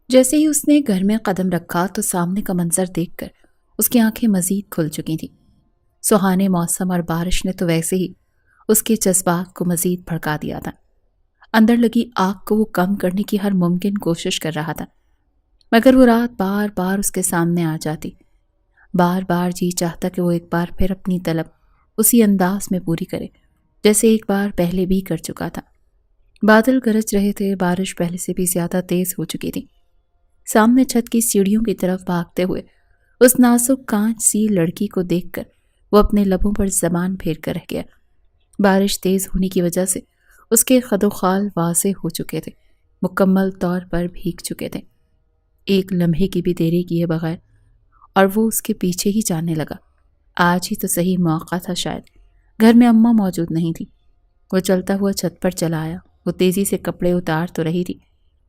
جیسے ہی اس نے گھر میں قدم رکھا تو سامنے کا منظر دیکھ کر اس کی آنکھیں مزید کھل چکی تھیں۔ سہانے موسم اور بارش نے تو ویسے ہی اس کے جذبات کو مزید بھڑکا دیا تھا۔ اندر لگی آگ کو وہ کم کرنے کی ہر ممکن کوشش کر رہا تھا، مگر وہ رات بار بار اس کے سامنے آ جاتی۔ بار بار جی چاہتا کہ وہ ایک بار پھر اپنی طلب اسی انداز میں پوری کرے جیسے ایک بار پہلے بھی کر چکا تھا۔ بادل گرج رہے تھے، بارش پہلے سے بھی زیادہ تیز ہو چکی تھی۔ سامنے چھت کی سیڑھیوں کی طرف بھاگتے ہوئے اس نازک کانچ سی لڑکی کو دیکھ کر وہ اپنے لبوں پر زبان پھیر کر رہ گیا۔ بارش تیز ہونے کی وجہ سے اس کے خد و خال واضح ہو چکے تھے، مکمل طور پر بھیگ چکے تھے۔ ایک لمحے کی بھی دیری کیے بغیر اور وہ اس کے پیچھے ہی جانے لگا۔ آج ہی تو صحیح موقع تھا، شاید گھر میں اماں موجود نہیں تھی۔ وہ چلتا ہوا چھت پر چلا آیا۔ وہ تیزی سے کپڑے اتار تو رہی تھی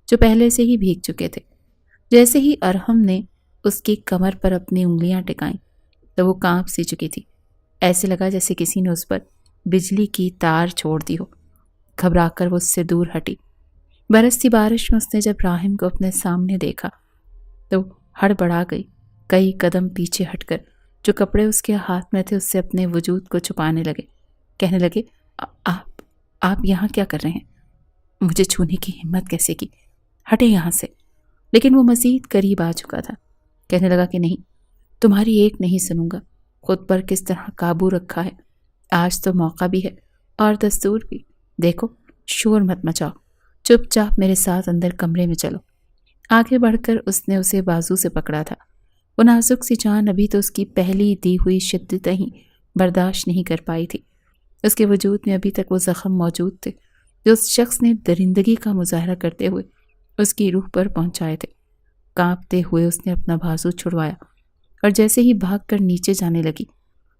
جو پہلے سے ہی بھیگ چکے تھے۔ جیسے ہی ارحم نے اس کی کمر پر اپنی انگلیاں ٹکائیں تو وہ کانپ سی چکی تھی۔ ایسے لگا جیسے کسی نے اس پر بجلی کی تار چھوڑ دی ہو۔ گھبرا کر وہ اس سے دور ہٹی۔ برستی بارش میں اس نے جب راحم کو اپنے سامنے دیکھا تو ہڑبڑا گئی۔ کئی قدم پیچھے ہٹ کر جو کپڑے اس کے ہاتھ میں تھے اس سے اپنے وجود کو چھپانے لگے۔ کہنے لگے، آپ یہاں کیا کر رہے ہیں؟ مجھے چھونے کی ہمت کیسے کی؟ ہٹے یہاں سے۔ لیکن وہ مزید قریب آ چکا تھا۔ کہنے لگا کہ نہیں، تمہاری ایک نہیں سنوں گا۔ خود پر کس طرح قابو رکھا ہے۔ آج تو موقع بھی ہے اور دستور بھی۔ دیکھو، شور مت مچاؤ، چپ چاپ میرے ساتھ اندر کمرے میں چلو۔ آگے بڑھ کر اس نے اسے بازو سے پکڑا تھا۔ وہ نازک سی جان ابھی تو اس کی پہلی دی ہوئی شدتیں ہی برداشت نہیں کر پائی تھی۔ اس کے وجود میں ابھی تک وہ زخم موجود تھے جو اس شخص نے درندگی کا مظاہرہ کرتے ہوئے اس کی روح پر پہنچائے تھے۔ کانپتے ہوئے اس نے اپنا بازو چھڑوایا اور جیسے ہی بھاگ کر نیچے جانے لگی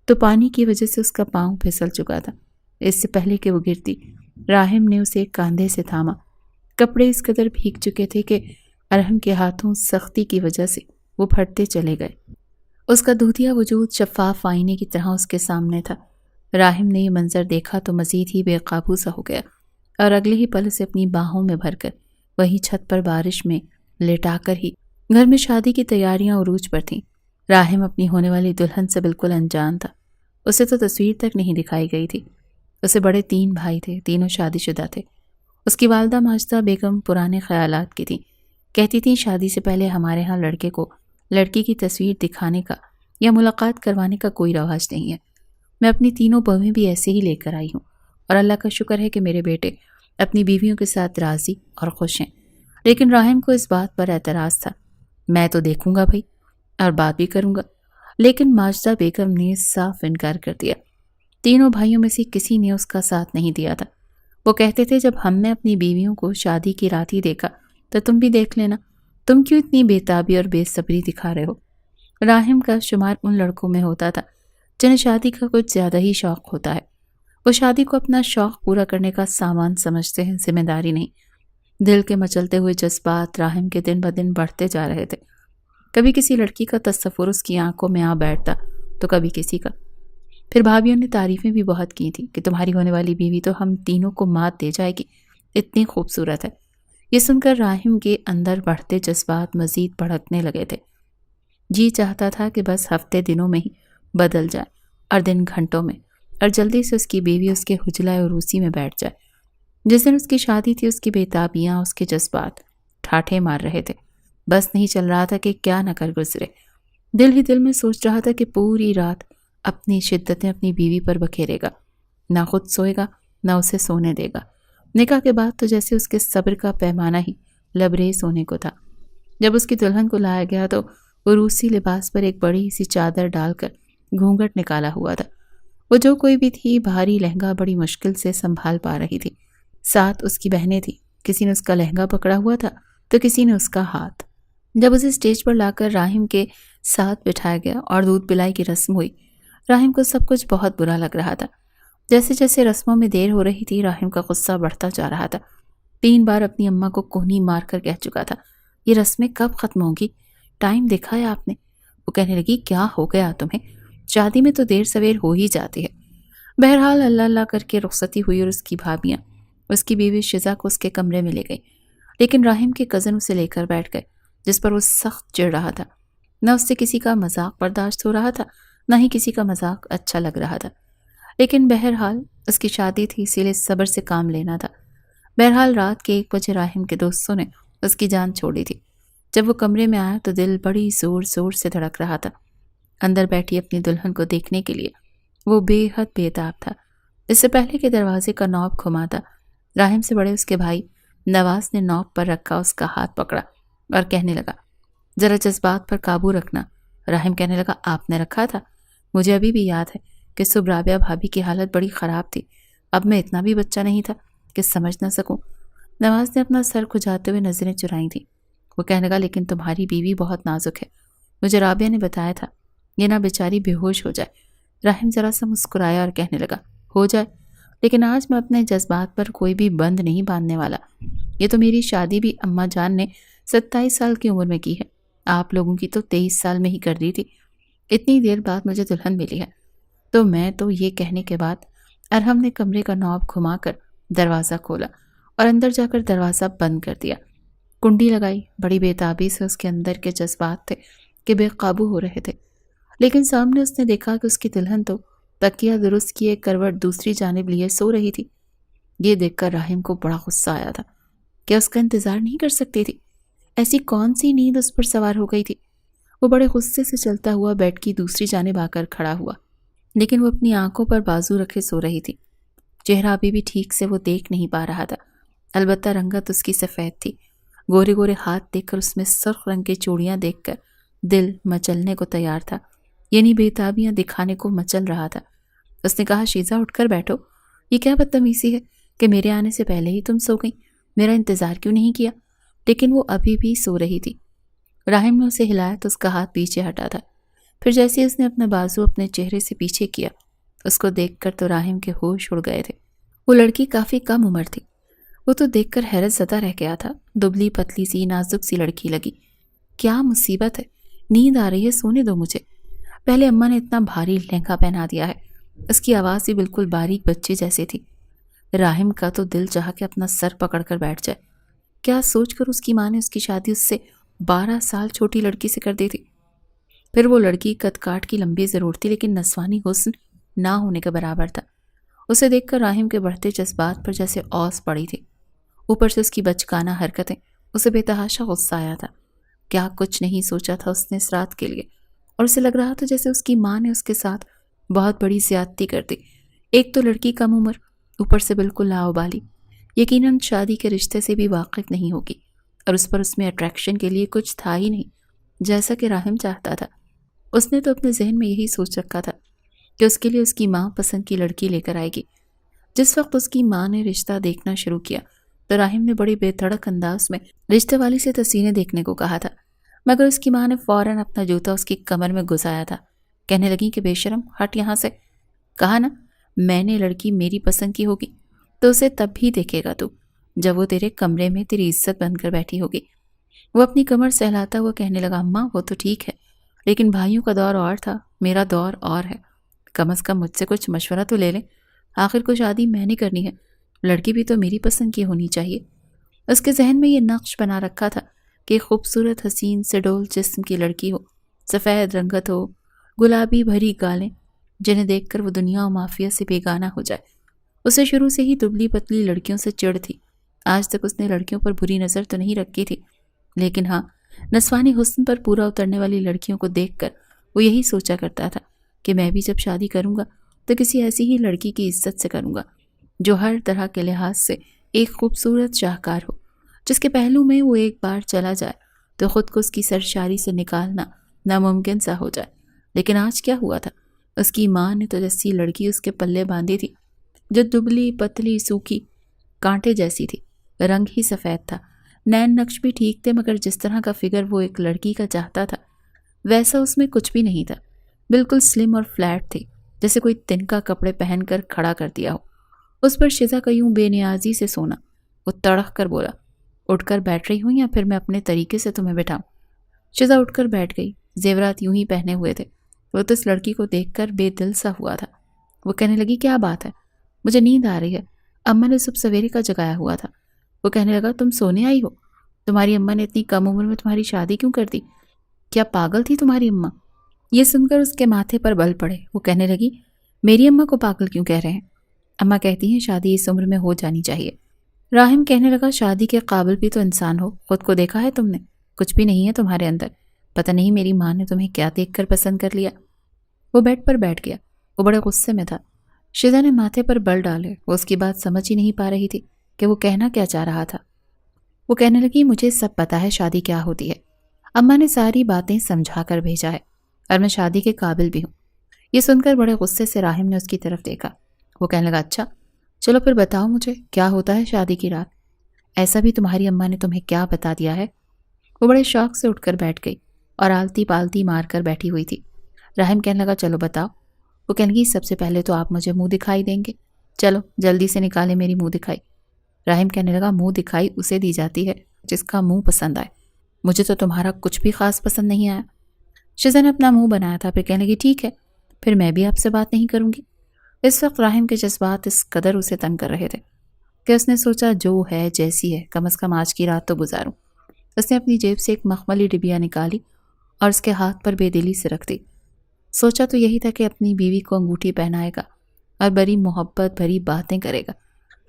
تو پانی کی وجہ سے اس کا پاؤں پھسل چکا تھا۔ اس سے پہلے کہ وہ گرتی، راحم نے اسے کاندھے سے تھاما۔ کپڑے اس قدر بھیگ چکے تھے کہ ارحم کے ہاتھوں سختی کی وجہ سے وہ پھٹتے چلے گئے۔ اس کا دودھیا وجود شفاف آئینے کی طرح اس کے سامنے تھا۔ راحم نے یہ منظر دیکھا تو مزید ہی بے قابو سا ہو گیا اور اگلے ہی پل اسے اپنی باہوں میں بھر کر وہیں چھت پر بارش میں لیٹا کر ہی گھر میں شادی کی تیاریاں عروج پر تھیں۔ راحم اپنی ہونے والی دلہن سے بالکل انجان تھا۔ اسے تو تصویر تک نہیں دکھائی گئی تھی۔ اسے بڑے 3 بھائی تھے، تینوں شادی شدہ تھے۔ اس کی والدہ ماجدہ بیگم پرانے خیالات کی تھیں۔ کہتی تھیں شادی سے پہلے ہمارے ہاں لڑکے کو لڑکی کی تصویر دکھانے کا یا ملاقات کروانے کا کوئی رواج نہیں ہے۔ میں اپنی تینوں بہویں بھی ایسے ہی لے کر آئی ہوں اور اللہ کا شکر ہے کہ میرے بیٹے اپنی بیویوں کے ساتھ راضی اور خوش ہیں۔ لیکن راحم کو اس بات پر اعتراض تھا۔ میں تو دیکھوں گا بھائی اور بات بھی کروں گا، لیکن ماجدہ بیگم نے صاف انکار کر دیا۔ تینوں بھائیوں میں سے کسی نے اس کا ساتھ نہیں دیا تھا۔ وہ کہتے تھے جب ہم نے اپنی بیویوں کو شادی کی رات ہی دیکھا تو تم بھی دیکھ لینا، تم کیوں اتنی بے تابی اور بے صبری دکھا رہے ہو؟ راحم کا شمار ان لڑکوں میں ہوتا تھا جنہیں شادی کا کچھ زیادہ ہی شوق ہوتا ہے۔ وہ شادی کو اپنا شوق پورا کرنے کا سامان سمجھتے ہیں، ذمہ داری نہیں۔ دل کے مچلتے ہوئے جذبات راحم کے دن بدن بڑھتے جا رہے تھے۔ کبھی کسی لڑکی کا تصور اس کی آنکھوں میں آ بیٹھتا تو کبھی کسی کا۔ پھر بھابھیوں نے تعریفیں بھی بہت کی تھیں کہ تمہاری ہونے والی بیوی تو ہم تینوں کو مات دے جائے گی، اتنی خوبصورت ہے۔ یہ سن کر راحم کے اندر بڑھتے جذبات مزید بھڑکنے لگے تھے۔ جی چاہتا تھا کہ بس ہفتے دنوں میں ہی بدل جائے اور دن گھنٹوں میں، اور جلدی سے اس کی بیوی اس کے حجلہ عروسی میں بیٹھ جائے۔ جس دن اس کی شادی تھی اس کی بےتابیاں، اس کے جذبات ٹھاٹھے مار رہے تھے۔ بس نہیں چل رہا تھا کہ کیا نہ کر گزرے۔ دل ہی دل میں سوچ رہا تھا کہ پوری رات اپنی شدتیں اپنی بیوی پر بکھیرے گا، نہ خود سوئے گا نہ اسے سونے دے گا۔ نکاح کے بعد تو جیسے اس کے صبر کا پیمانہ ہی لبریز ہونے کو تھا۔ جب اس کی دلہن کو لایا گیا تو عروسی لباس پر ایک بڑی سی چادر ڈال کر گھونگھٹ نکالا ہوا تھا۔ وہ جو کوئی بھی تھی بھاری لہنگا بڑی مشکل سے سنبھال پا رہی تھی۔ ساتھ اس کی بہنیں تھیں، کسی نے اس کا لہنگا پکڑا ہوا تھا تو کسی نے اس کا ہاتھ۔ جب اسے اسٹیج پر لا کر راحم کے ساتھ بٹھایا گیا اور دودھ پلائی کی رسم ہوئی، راحم کو سب کچھ بہت برا لگ رہا تھا۔ جیسے جیسے رسموں میں دیر ہو رہی تھی راحم کا غصہ بڑھتا جا رہا تھا۔ 3 بار اپنی اماں کو کوہنی مار کر کہہ چکا تھا، یہ رسمیں کب ختم ہوگی؟ ٹائم دیکھا ہے آپ نے؟ وہ کہنے لگی، کیا ہو گیا تمہیں؟ شادی میں تو دیر سویر ہو ہی جاتی ہے۔ بہرحال اللہ اللہ کر کے رخصتی ہوئی اور اس کی بھابیاں اس کی بیوی شزا کو اس کے کمرے میں لے گئی، لیکن راحم کے کزن اسے لے کر بیٹھ گئے۔ جس پر وہ سخت چڑ رہا تھا۔ نہ اس سے کسی کا مذاق برداشت ہو رہا تھا، نہ ہی کسی کا مذاق اچھا لگ رہا تھا، لیکن بہرحال اس کی شادی تھی، اسی لیے صبر سے کام لینا تھا۔ بہرحال رات کے 1 بجے راہم کے دوستوں نے اس کی جان چھوڑی تھی۔ جب وہ کمرے میں آیا تو دل بڑی زور زور سے دھڑک رہا تھا۔ اندر بیٹھی اپنی دلہن کو دیکھنے کے لیے وہ بے حد بےتاب تھا۔ اس سے پہلے کہ دروازے کا نوب گھماتا، راہم سے بڑے اس کے بھائی نواز نے نوب پر رکھا اس کا ہاتھ پکڑا اور کہنے لگا، ذرا جذبات پر قابو رکھنا۔ راہم کہنے لگا، آپ نے رکھا تھا؟ مجھے ابھی بھی یاد ہے کہ صبح رابعہ بھابھی کی حالت بڑی خراب تھی، اب میں اتنا بھی بچہ نہیں تھا کہ سمجھ نہ سکوں۔ نواز نے اپنا سر کھجاتے ہوئے نظریں چرائی تھیں۔ وہ کہنے لگا، لیکن تمہاری بیوی بہت نازک ہے، مجھے رابعہ نے بتایا تھا، یہ نہ بیچاری بے ہوش ہو جائے۔ راہم ذرا سا مسکرایا اور کہنے لگا، ہو جائے، لیکن آج میں اپنے جذبات پر کوئی بھی بند نہیں باندھنے والا۔ یہ تو میری شادی بھی اماں جان نے 27 سال کی عمر میں کی ہے، آپ لوگوں کی تو 23 سال میں ہی کر دی تھی۔ اتنی دیر بعد مجھے دلہن ملی ہے۔ تو میں تو یہ کہنے کے بعد ارحم نے کمرے کا نوب گھما کر دروازہ کھولا اور اندر جا کر دروازہ بند کر دیا۔ کنڈی لگائی، بڑی بےتابی سے اس کے اندر کے جذبات تھے کہ بے قابو ہو رہے تھے، لیکن سامنے اس نے دیکھا کہ اس کی دلہن تو تکیہ درست کیے کروٹ دوسری جانب لیے سو رہی تھی۔ یہ دیکھ کر راہم کو بڑا غصہ آیا تھا۔ کیا اس کا انتظار نہیں کر سکتی تھی؟ ایسی کون سی نیند اس پر سوار ہو گئی تھی؟ وہ بڑے غصے سے چلتا ہوا بیڈ کی دوسری جانب آ کر کھڑا ہوا، لیکن وہ اپنی آنکھوں پر بازو رکھے سو رہی تھی۔ چہرہ ابھی بھی ٹھیک سے وہ دیکھ نہیں پا رہا تھا، البتہ رنگت اس کی سفید تھی۔ گورے گورے ہاتھ دیکھ کر، اس میں سرخ رنگ کی چوڑیاں دیکھ کر دل مچلنے کو تیار تھا، یعنی بےتابیاں دکھانے کو مچل رہا تھا۔ اس نے کہا، شیزہ اٹھ کر بیٹھو، یہ کیا بدتمیزی ہے کہ میرے آنے سے پہلے ہی تم سو گئیں، میرا انتظار کیوں نہیں کیا؟ لیکن وہ ابھی بھی سو رہی تھی۔ راہم نے اسے ہلایا تو اس کا ہاتھ پیچھے ہٹا تھا، پھر جیسے اس نے اپنا بازو اپنے چہرے سے پیچھے کیا، اس کو دیکھ کر تو راہم کے ہوش اڑ گئے تھے۔ وہ لڑکی کافی کم عمر تھی، وہ تو دیکھ کر حیرت زدہ رہ گیا تھا۔ دبلی پتلی سی نازک سی لڑکی لگی۔ کیا مصیبت ہے، نیند آ رہی ہے، سونے دو مجھے۔ پہلے اماں نے اتنا بھاری لہنگا پہنا دیا ہے۔ اس کی آواز بھی بالکل باریک بچے جیسے تھی۔ راہم کا تو دل چاہا کہ اپنا سر پکڑ کر بیٹھ جائے۔ کیا سوچ کر اس کی ماں نے اس کی شادی اس سے 12 سال چھوٹی لڑکی سے کر دی تھی؟ پھر وہ لڑکی قد کاٹ کی لمبی ضرور تھی، لیکن نسوانی حسن نہ ہونے کے برابر تھا۔ اسے دیکھ کر راہم کے بڑھتے جذبات پر جیسے اوس پڑی تھی۔ اوپر سے اس کی بچکانہ حرکتیں، اسے بے تحاشا غصہ آیا تھا۔ کیا کچھ نہیں سوچا تھا اس نے اس رات کے لیے، اور اسے لگ رہا تھا جیسے اس کی ماں نے اس کے ساتھ بہت بڑی زیادتی کر دی۔ ایک تو لڑکی کم عمر، اوپر سے بالکل لاابالی، یقیناً شادی کے رشتے سے بھی واقف نہیں ہوگی، اور اس پر اس میں اٹریکشن کے لیے کچھ تھا ہی نہیں جیسا کہ راہم چاہتا تھا۔ اس نے تو اپنے ذہن میں یہی سوچ رکھا تھا کہ اس کے لیے اس کی ماں پسند کی لڑکی لے کر آئے گی۔ جس وقت اس کی ماں نے رشتہ دیکھنا شروع کیا تو راہم نے بڑی بے دھڑک انداز میں رشتے والی سے تصویریں دیکھنے کو کہا تھا، مگر اس کی ماں نے فوراً اپنا جوتا اس کی کمر میں گھسایا تھا۔ کہنے لگی کہ بے شرم، ہٹ یہاں سے۔ کہا نا، میں نے لڑکی میری پسند کی ہوگی تو اسے تب بھی دیکھے گا تو جب وہ تیرے کمرے میں تیری عزت بن کر بیٹھی ہوگی۔ وہ اپنی کمر سہلاتا ہوا کہنے لگا، اماں وہ تو ٹھیک ہے، لیکن بھائیوں کا دور اور تھا، میرا دور اور ہے۔ کم از کم مجھ سے کچھ مشورہ تو لے لیں، آخر کو شادی میں نے کرنی ہے، لڑکی بھی تو میری پسند کی ہونی چاہیے۔ اس کے ذہن میں یہ نقش بنا رکھا تھا کہ خوبصورت حسین سڈول جسم کی لڑکی ہو، سفید رنگت ہو، گلابی بھری گالیں، جنہیں دیکھ کر وہ دنیا و مافیا سے بیگانہ ہو جائے۔ اسے شروع سے ہی دبلی پتلی لڑکیوں سے چڑ تھی۔ آج تک اس نے لڑکیوں پر بری نظر تو نہیں رکھی تھی، لیکن ہاں، نسوانی حسن پر پورا اترنے والی لڑکیوں کو دیکھ کر وہ یہی سوچا کرتا تھا کہ میں بھی جب شادی کروں گا تو کسی ایسی ہی لڑکی کی عزت سے کروں گا جو ہر طرح کے لحاظ سے ایک خوبصورت شاہکار ہو، جس کے پہلو میں وہ ایک بار چلا جائے تو خود کو اس کی سرشاری سے نکالنا ناممکن سا ہو جائے۔ لیکن آج کیا ہوا تھا؟ اس کی ماں نے تو جیسی لڑکی اس کے پلے باندھی تھی، جو دبلی پتلی سوکھی کانٹے جیسی تھی، رنگ ہی سفید تھا، نین نقش بھی ٹھیک تھے، مگر جس طرح کا فگر وہ ایک لڑکی کا چاہتا تھا ویسا اس میں کچھ بھی نہیں تھا۔ بالکل سلم اور فلیٹ تھی، جیسے کوئی تنکا کپڑے پہن کر کھڑا کر دیا ہو۔ اس پر شزا کا یوں بے نیازی سے سونا۔ وہ تڑخ کر بولا، اٹھ کر بیٹھ رہی ہوں یا پھر میں اپنے طریقے سے تمہیں بٹھاؤں؟ شزا اٹھ کر بیٹھ گئی۔ زیورات یوں ہی پہنے ہوئے تھے۔ وہ تو اس لڑکی کو دیکھ کر بے دل سا ہوا تھا۔ وہ کہنے لگی، کیا بات ہے؟ مجھے نیند آ رہی ہے، اماں نے صبح سویرے کا جگایا ہوا تھا۔ وہ کہنے لگا، تم سونے آئی ہو؟ تمہاری اماں نے اتنی کم عمر میں تمہاری شادی کیوں کر دی؟ کیا پاگل تھی تمہاری اماں؟ یہ سن کر اس کے ماتھے پر بل پڑے۔ وہ کہنے لگی، میری اماں کو پاگل کیوں کہہ رہے ہیں؟ اماں کہتی ہیں شادی اس عمر میں ہو جانی چاہیے۔ راہم کہنے لگا، شادی کے قابل بھی تو انسان ہو، خود کو دیکھا ہے تم نے؟ کچھ بھی نہیں ہے تمہارے اندر، پتہ نہیں میری ماں نے تمہیں کیا دیکھ کر پسند کر لیا۔ وہ بیڈ پر بیٹھ گیا، وہ بڑے غصے میں تھا۔ شیزا نے ماتھے پر بل ڈالے، وہ اس کی بات سمجھ ہی نہیں پا رہی تھی کہ وہ کہنا کیا چاہ رہا تھا۔ وہ کہنے لگی، مجھے سب پتا ہے شادی کیا ہوتی ہے، اماں نے ساری باتیں سمجھا کر بھیجا ہے اور میں شادی کے قابل بھی ہوں۔ یہ سن کر بڑے غصے سے راہم نے اس کی طرف دیکھا۔ وہ کہنے لگا، اچھا چلو پھر بتاؤ مجھے کیا ہوتا ہے شادی کی رات؟ ایسا بھی تمہاری اماں نے تمہیں کیا بتا دیا ہے؟ وہ بڑے شوق سے اٹھ کر بیٹھ گئی اور آلتی پالتی مار کر بیٹھی ہوئی تھی۔ راہم کہنے لگا، چلو بتاؤ۔ وہ کہنے لگی، سب سے پہلے تو آپ مجھے منہ دکھائی دیں گے، چلو جلدی سے نکالے میری منہ دکھائی۔ راہم کہنے لگا، منہ دکھائی اسے دی جاتی ہے جس کا منہ پسند آئے، مجھے تو تمہارا کچھ بھی خاص پسند نہیں آیا۔ شیزا نے اپنا منہ بنایا تھا، پھر کہنے لگی، ٹھیک ہے پھر میں بھی آپ سے بات نہیں کروں گی۔ اس وقت راہم کے جذبات اس قدر اسے تنگ کر رہے تھے کہ اس نے سوچا جو ہے جیسی ہے، کم از کم آج کی رات تو گزاروں۔ اس نے اپنی جیب سے ایک مخملی ڈبیا نکالی اور اس کے ہاتھ پر بے دلی سے رکھ دی۔ سوچا تو یہی تھا کہ اپنی بیوی کو انگوٹھی پہنائے گا اور بڑی محبت بھری باتیں کرے گا،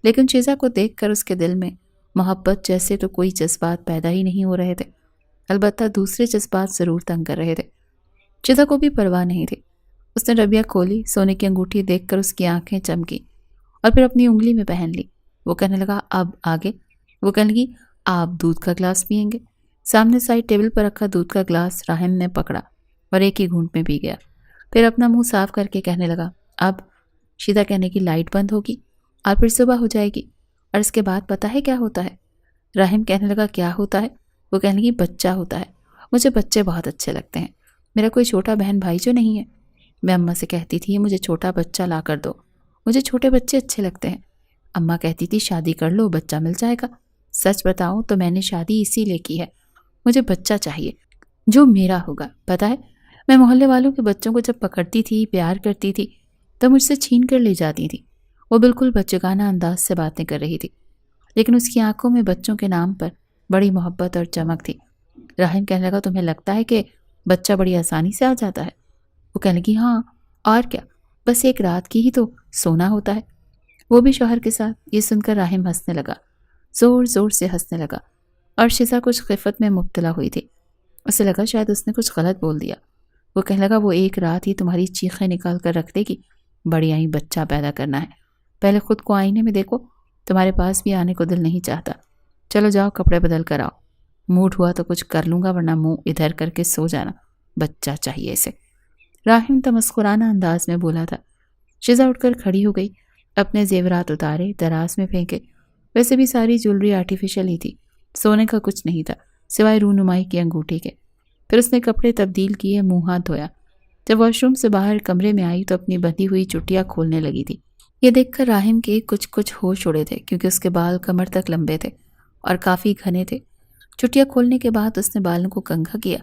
لیکن شیزا کو دیکھ کر اس کے دل میں محبت جیسے تو کوئی جذبات پیدا ہی نہیں ہو رہے تھے، البتہ دوسرے جذبات ضرور تنگ کر رہے تھے۔ شیزا کو بھی پرواہ نہیں تھی۔ اس نے ڈبیا کھولی، سونے کی انگوٹھی دیکھ کر اس کی آنکھیں چمکی اور پھر اپنی انگلی میں پہن لی۔ وہ کہنے لگا، اب آگے؟ وہ کہنے لگی، آپ دودھ کا گلاس پئیں گے؟ سامنے سائڈ ٹیبل پر رکھا دودھ کا گلاس راہم نے پکڑا اور ایک ہی گھونٹ میں پی گیا، پھر اپنا منہ صاف کر کے کہنے لگا، اب؟ شیزا کہنے کی، لائٹ بند ہوگی اور پھر صبح ہو جائے گی اور اس کے بعد پتہ ہے کیا ہوتا ہے؟ راہم کہنے لگا، کیا ہوتا ہے؟ وہ کہنے لگی، بچہ ہوتا ہے، مجھے بچے بہت اچھے لگتے ہیں، میرا کوئی چھوٹا بہن بھائی جو نہیں ہے، میں اماں سے کہتی تھی مجھے چھوٹا بچہ لا کر دو، مجھے چھوٹے بچے اچھے لگتے ہیں۔ اماں کہتی تھی شادی کر لو بچہ مل جائے گا۔ سچ بتاؤں تو میں نے شادی اسی لیے کی ہے، مجھے بچہ چاہیے جو میرا ہوگا۔ پتہ ہے میں محلے والوں کے بچوں کو جب پکڑتی تھی، پیار کرتی تھی تو مجھ سے چھین کر لے جاتی تھی۔ وہ بالکل بچگانہ انداز سے باتیں کر رہی تھی، لیکن اس کی آنکھوں میں بچوں کے نام پر بڑی محبت اور چمک تھی۔ راہم کہنے لگا، تمہیں لگتا ہے کہ بچہ بڑی آسانی سے آ جاتا ہے؟ وہ کہنے لگی، ہاں اور کیا، بس ایک رات کی ہی تو سونا ہوتا ہے، وہ بھی شوہر کے ساتھ۔ یہ سن کر راہم ہنسنے لگا، زور زور سے ہنسنے لگا، اور شیزا کچھ خفت میں مبتلا ہوئی تھی۔ اسے لگا شاید اس نے کچھ غلط بول دیا۔ وہ کہنے لگا، وہ ایک رات ہی تمہاری چیخیں نکال کر رکھ دے گی، بڑی آئی بچہ پیدا کرنا ہے، پہلے خود کو آئینے میں دیکھو، تمہارے پاس بھی آنے کو دل نہیں چاہتا، چلو جاؤ کپڑے بدل کر آؤ، موڈ ہوا تو کچھ کر لوں گا ورنہ منہ ادھر کر کے سو جانا، بچہ چاہیے اسے۔ راہم تمسخرانہ انداز میں بولا تھا۔ شیزا اٹھ کر کھڑی ہو گئی، اپنے زیورات اتارے، دراز میں پھینکے۔ ویسے بھی ساری جولری آرٹیفیشل ہی تھی، سونے کا کچھ نہیں تھا سوائے رونمائی کی انگوٹھی کے۔ پھر اس نے کپڑے تبدیل کیے، منہ ہاتھ دھویا۔ جب واش روم سے باہر کمرے میں آئی تو اپنی بندھی ہوئی چٹیاں کھولنے لگی تھی۔ یہ دیکھ کر راہم کے کچھ ہوش اڑے تھے، کیونکہ اس کے بال کمر تک لمبے تھے اور کافی گھنے تھے۔ چٹیاں کھولنے کے بعد اس نے بالوں کو کنگھا کیا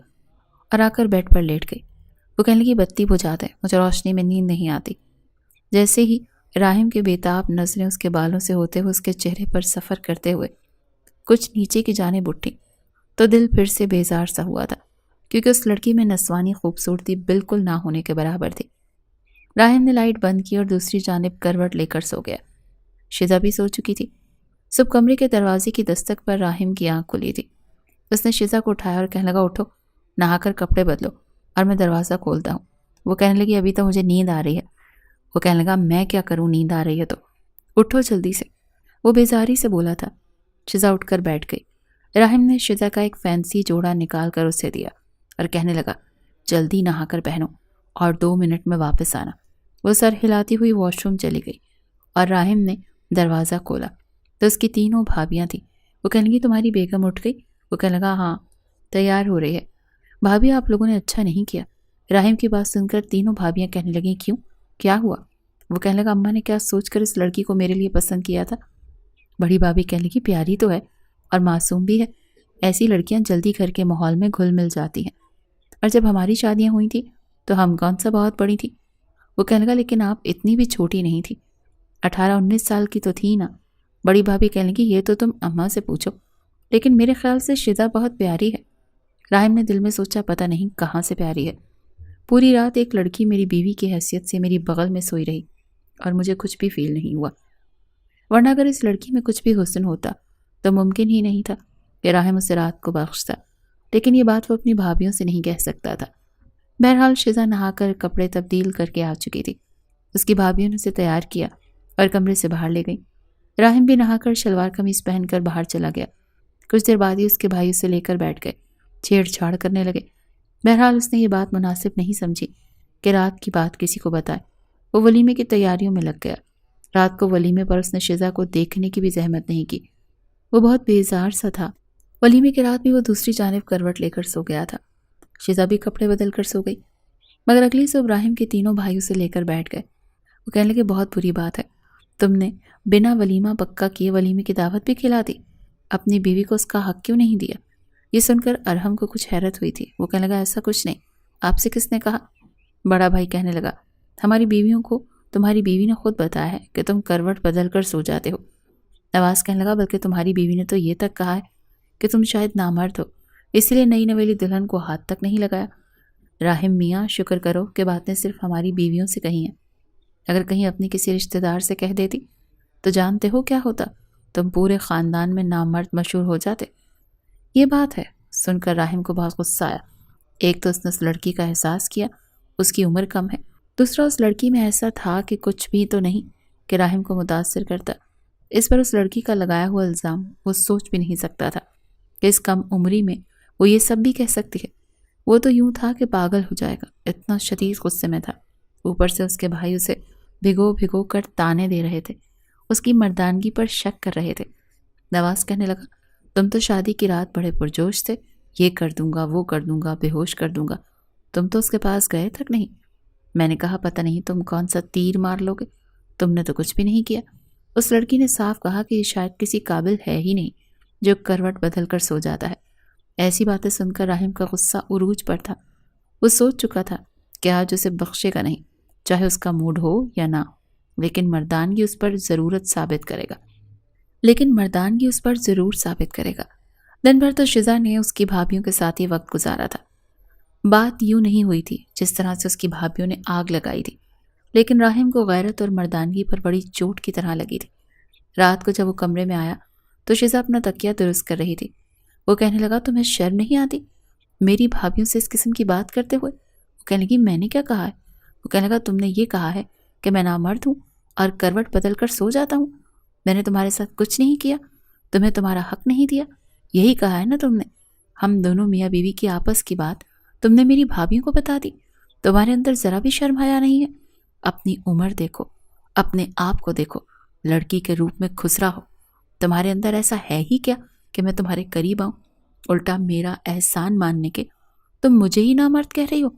اور آ کر بیڈ پر لیٹ گئی۔ وہ کہنے لگی، بتی بجھا دے، مجھے روشنی میں نیند نہیں آتی۔ جیسے ہی راہم کے بےتاب نظریں اس کے بالوں سے ہوتے ہوئے اس کے چہرے پر سفر کرتے ہوئے کچھ نیچے کی جانب اٹھی تو دل پھر سے بیزار سا ہوا تھا، کیونکہ اس لڑکی میں نسوانی خوبصورتی بالکل نہ ہونے کے برابر تھی۔ راہم نے لائٹ بند کی اور دوسری جانب کروٹ لے کر سو گیا۔ شیزا بھی سو چکی تھی۔ صبح کمرے کے دروازے کی دستک پر راہم کی آنکھ کھلی تھی۔ اس نے شیزا کو اٹھایا اور کہنے لگا، اٹھو، نہا کر کپڑے بدلو اور میں دروازہ کھولتا ہوں۔ وہ کہنے لگی، ابھی تو مجھے نیند آ رہی ہے۔ وہ کہنے لگا، میں کیا کروں، نیند آ رہی ہے تو اٹھو جلدی سے۔ وہ بیزاری سے بولا تھا۔ شیزا اٹھ کر بیٹھ گئی۔ راہم نے شیزا کا ایک فینسی جوڑا نکال کر اسے دیا اور کہنے لگا، جلدی نہا کر پہنو اور 2 منٹ میں واپس آنا۔ وہ سر ہلاتی ہوئی واش روم چلی گئی اور راہم نے دروازہ کھولا تو اس کی تینوں بھابیاں تھیں۔ وہ کہنے لگی، تمہاری بیگم اٹھ گئی؟ وہ کہنے لگا، ہاں تیار ہو رہی ہے۔ بھابھی آپ لوگوں نے اچھا نہیں کیا۔ راہم کی بات سن کر تینوں بھابیاں کہنے لگیں، کیوں، کیا ہوا؟ وہ کہنے لگا، اماں نے کیا سوچ کر اس لڑکی کو میرے لیے پسند کیا تھا؟ بڑی بھابھی کہنے لگی، پیاری تو ہے اور معصوم بھی ہے، ایسی لڑکیاں جلدی گھر کے ماحول میں گھل مل جاتی ہیں، اور جب ہماری شادیاں ہوئی تھیں تو ہم کون سا بہت بڑی تھی؟ وہ کہنے لگا، لیکن آپ اتنی بھی چھوٹی نہیں تھی، 18-19 سال کی تو تھی نا۔ بڑی بھابھی کہنے لگی، یہ تو تم اماں سے پوچھو، لیکن میرے خیال سے شزا بہت پیاری ہے۔ راہم نے دل میں سوچا، پتہ نہیں کہاں سے پیاری ہے۔ پوری رات ایک لڑکی میری بیوی کی حیثیت سے میری بغل میں سوئی رہی اور مجھے کچھ بھی فیل نہیں ہوا، ورنہ اگر اس لڑکی میں کچھ بھی حسن ہوتا تو ممکن ہی نہیں تھا کہ راہم اسے رات کو بخشتا، لیکن یہ بات وہ اپنی بھابھیوں سے نہیں کہہ سکتا تھا۔ بہرحال شزا نہا کر کپڑے تبدیل کر کے آ چکی تھی۔ اس کی بھابھیوں نے اسے تیار کیا اور کمرے سے باہر لے گئی۔ راہم بھی نہا کر شلوار قمیص پہن کر باہر چلا گیا۔ کچھ دیر بعد ہی اس کے بھائی اسے لے کر بیٹھ گئے، چھیڑ چھاڑ کرنے لگے۔ بہرحال اس نے یہ بات مناسب نہیں سمجھی کہ رات کی بات کسی کو بتائے۔ وہ ولیمے کی تیاریوں میں لگ گیا۔ رات کو ولیمے پر اس نے شزا کو دیکھنے کی بھی زحمت نہیں کی۔ وہ بہت بیزار سا تھا۔ ولیمے کی رات بھی وہ دوسری جانب کروٹ لے کر سو گیا تھا۔ شزا بھی کپڑے بدل کر سو گئی، مگر اگلی صبح ابراہیم کے تینوں بھائیوں سے لے کر بیٹھ گئے۔ وہ کہنے لگے، بہت بری بات ہے، تم نے بنا ولیمہ پکا کیے ولیمے کی دعوت بھی کھلا دی، اپنی بیوی کو اس کا حق کیوں نہیں دیا؟ یہ سن کر ارحم کو کچھ حیرت ہوئی تھی۔ وہ کہنے لگا، ایسا کچھ نہیں، آپ سے کس نے کہا؟ بڑا بھائی کہنے لگا، ہماری بیویوں کو تمہاری بیوی نے خود بتایا ہے کہ تم کروٹ بدل کر سو جاتے ہو۔ نواز کہنے لگا، بلکہ تمہاری بیوی نے تو یہ تک کہا ہے کہ تم شاید نامرد ہو، اس لیے نئی نویلی دلہن کو ہاتھ تک نہیں لگایا۔ راہم میاں، شکر کرو کہ باتیں صرف ہماری بیویوں سے کہی ہیں، اگر کہیں اپنی کسی رشتہ دار سے کہہ دیتی تو جانتے ہو کیا ہوتا؟ تم پورے خاندان میں نامرد مشہور ہو جاتے۔ یہ بات ہے۔ سن کر راہم کو بہت غصہ آیا۔ ایک تو اس نے اس لڑکی کا احساس کیا، اس کی عمر کم ہے، دوسرا اس لڑکی میں ایسا تھا کہ کچھ بھی تو نہیں کہ راہم کو متاثر کرتا۔ اس پر اس لڑکی کا لگایا ہوا الزام وہ سوچ بھی نہیں سکتا تھا کہ اس کم عمری میں وہ یہ سب بھی کہہ سکتی ہے۔ وہ تو یوں تھا کہ پاگل ہو جائے گا، اتنا شدید غصے میں تھا۔ اوپر سے اس کے بھائی اسے بھگو بھگو کر تانے دے رہے تھے، اس کی مردانگی پر شک کر رہے تھے۔ نواز کہنے لگا، تم تو شادی کی رات بڑے پرجوش تھے، یہ کر دوں گا، وہ کر دوں گا، بے ہوش کر دوں گا، تم تو اس کے پاس گئے تک نہیں۔ میں نے کہا، پتہ نہیں تم کون سا تیر مار لو گے، تم نے تو کچھ بھی نہیں کیا۔ اس لڑکی نے صاف کہا کہ یہ شاید کسی قابل ہے ہی نہیں جو کروٹ بدل کر سو جاتا ہے۔ ایسی باتیں سن کر راہم کا غصہ عروج پر تھا۔ وہ سوچ چکا تھا کہ آج اسے بخشے گا نہیں، چاہے اس کا موڈ ہو یا نہ، لیکن مردانگی اس پر ضرور ثابت کرے گا۔ دن بھر تو شزا نے اس کی بھابھیوں کے ساتھ ہی وقت گزارا تھا۔ بات یوں نہیں ہوئی تھی جس طرح سے اس کی بھابھیوں نے آگ لگائی تھی، لیکن راہم کو غیرت اور مردانگی پر بڑی چوٹ کی طرح لگی تھی۔ رات کو جب وہ کمرے میں آیا تو شزا اپنا تکیہ درست کر رہی تھی۔ وہ کہنے لگا، تمہیں شرم نہیں آتی میری بھابھیوں سے اس قسم کی بات کرتے ہوئے؟ وہ کہنے لگی، میں نے کیا کہا ہے؟ وہ کہنے لگا، تم نے یہ کہا ہے کہ میں نامرد ہوں اور کروٹ بدل کر سو جاتا ہوں۔ میں نے تمہارے ساتھ کچھ نہیں کیا، تمہیں تمہارا حق نہیں دیا، یہی کہا ہے نا تم نے؟ ہم دونوں میاں بیوی کی آپس کی بات تم نے میری بھابھیوں کو بتا دی، تمہارے اندر ذرا بھی شرم حیا نہیں ہے؟ اپنی عمر دیکھو، اپنے آپ کو دیکھو، لڑکی کے روپ میں کھسرا ہو، تمہارے اندر ایسا ہے ہی کیا کہ میں تمہارے قریب آؤں؟ الٹا میرا احسان ماننے کے تم مجھے ہی نامرد کہہ رہی ہو۔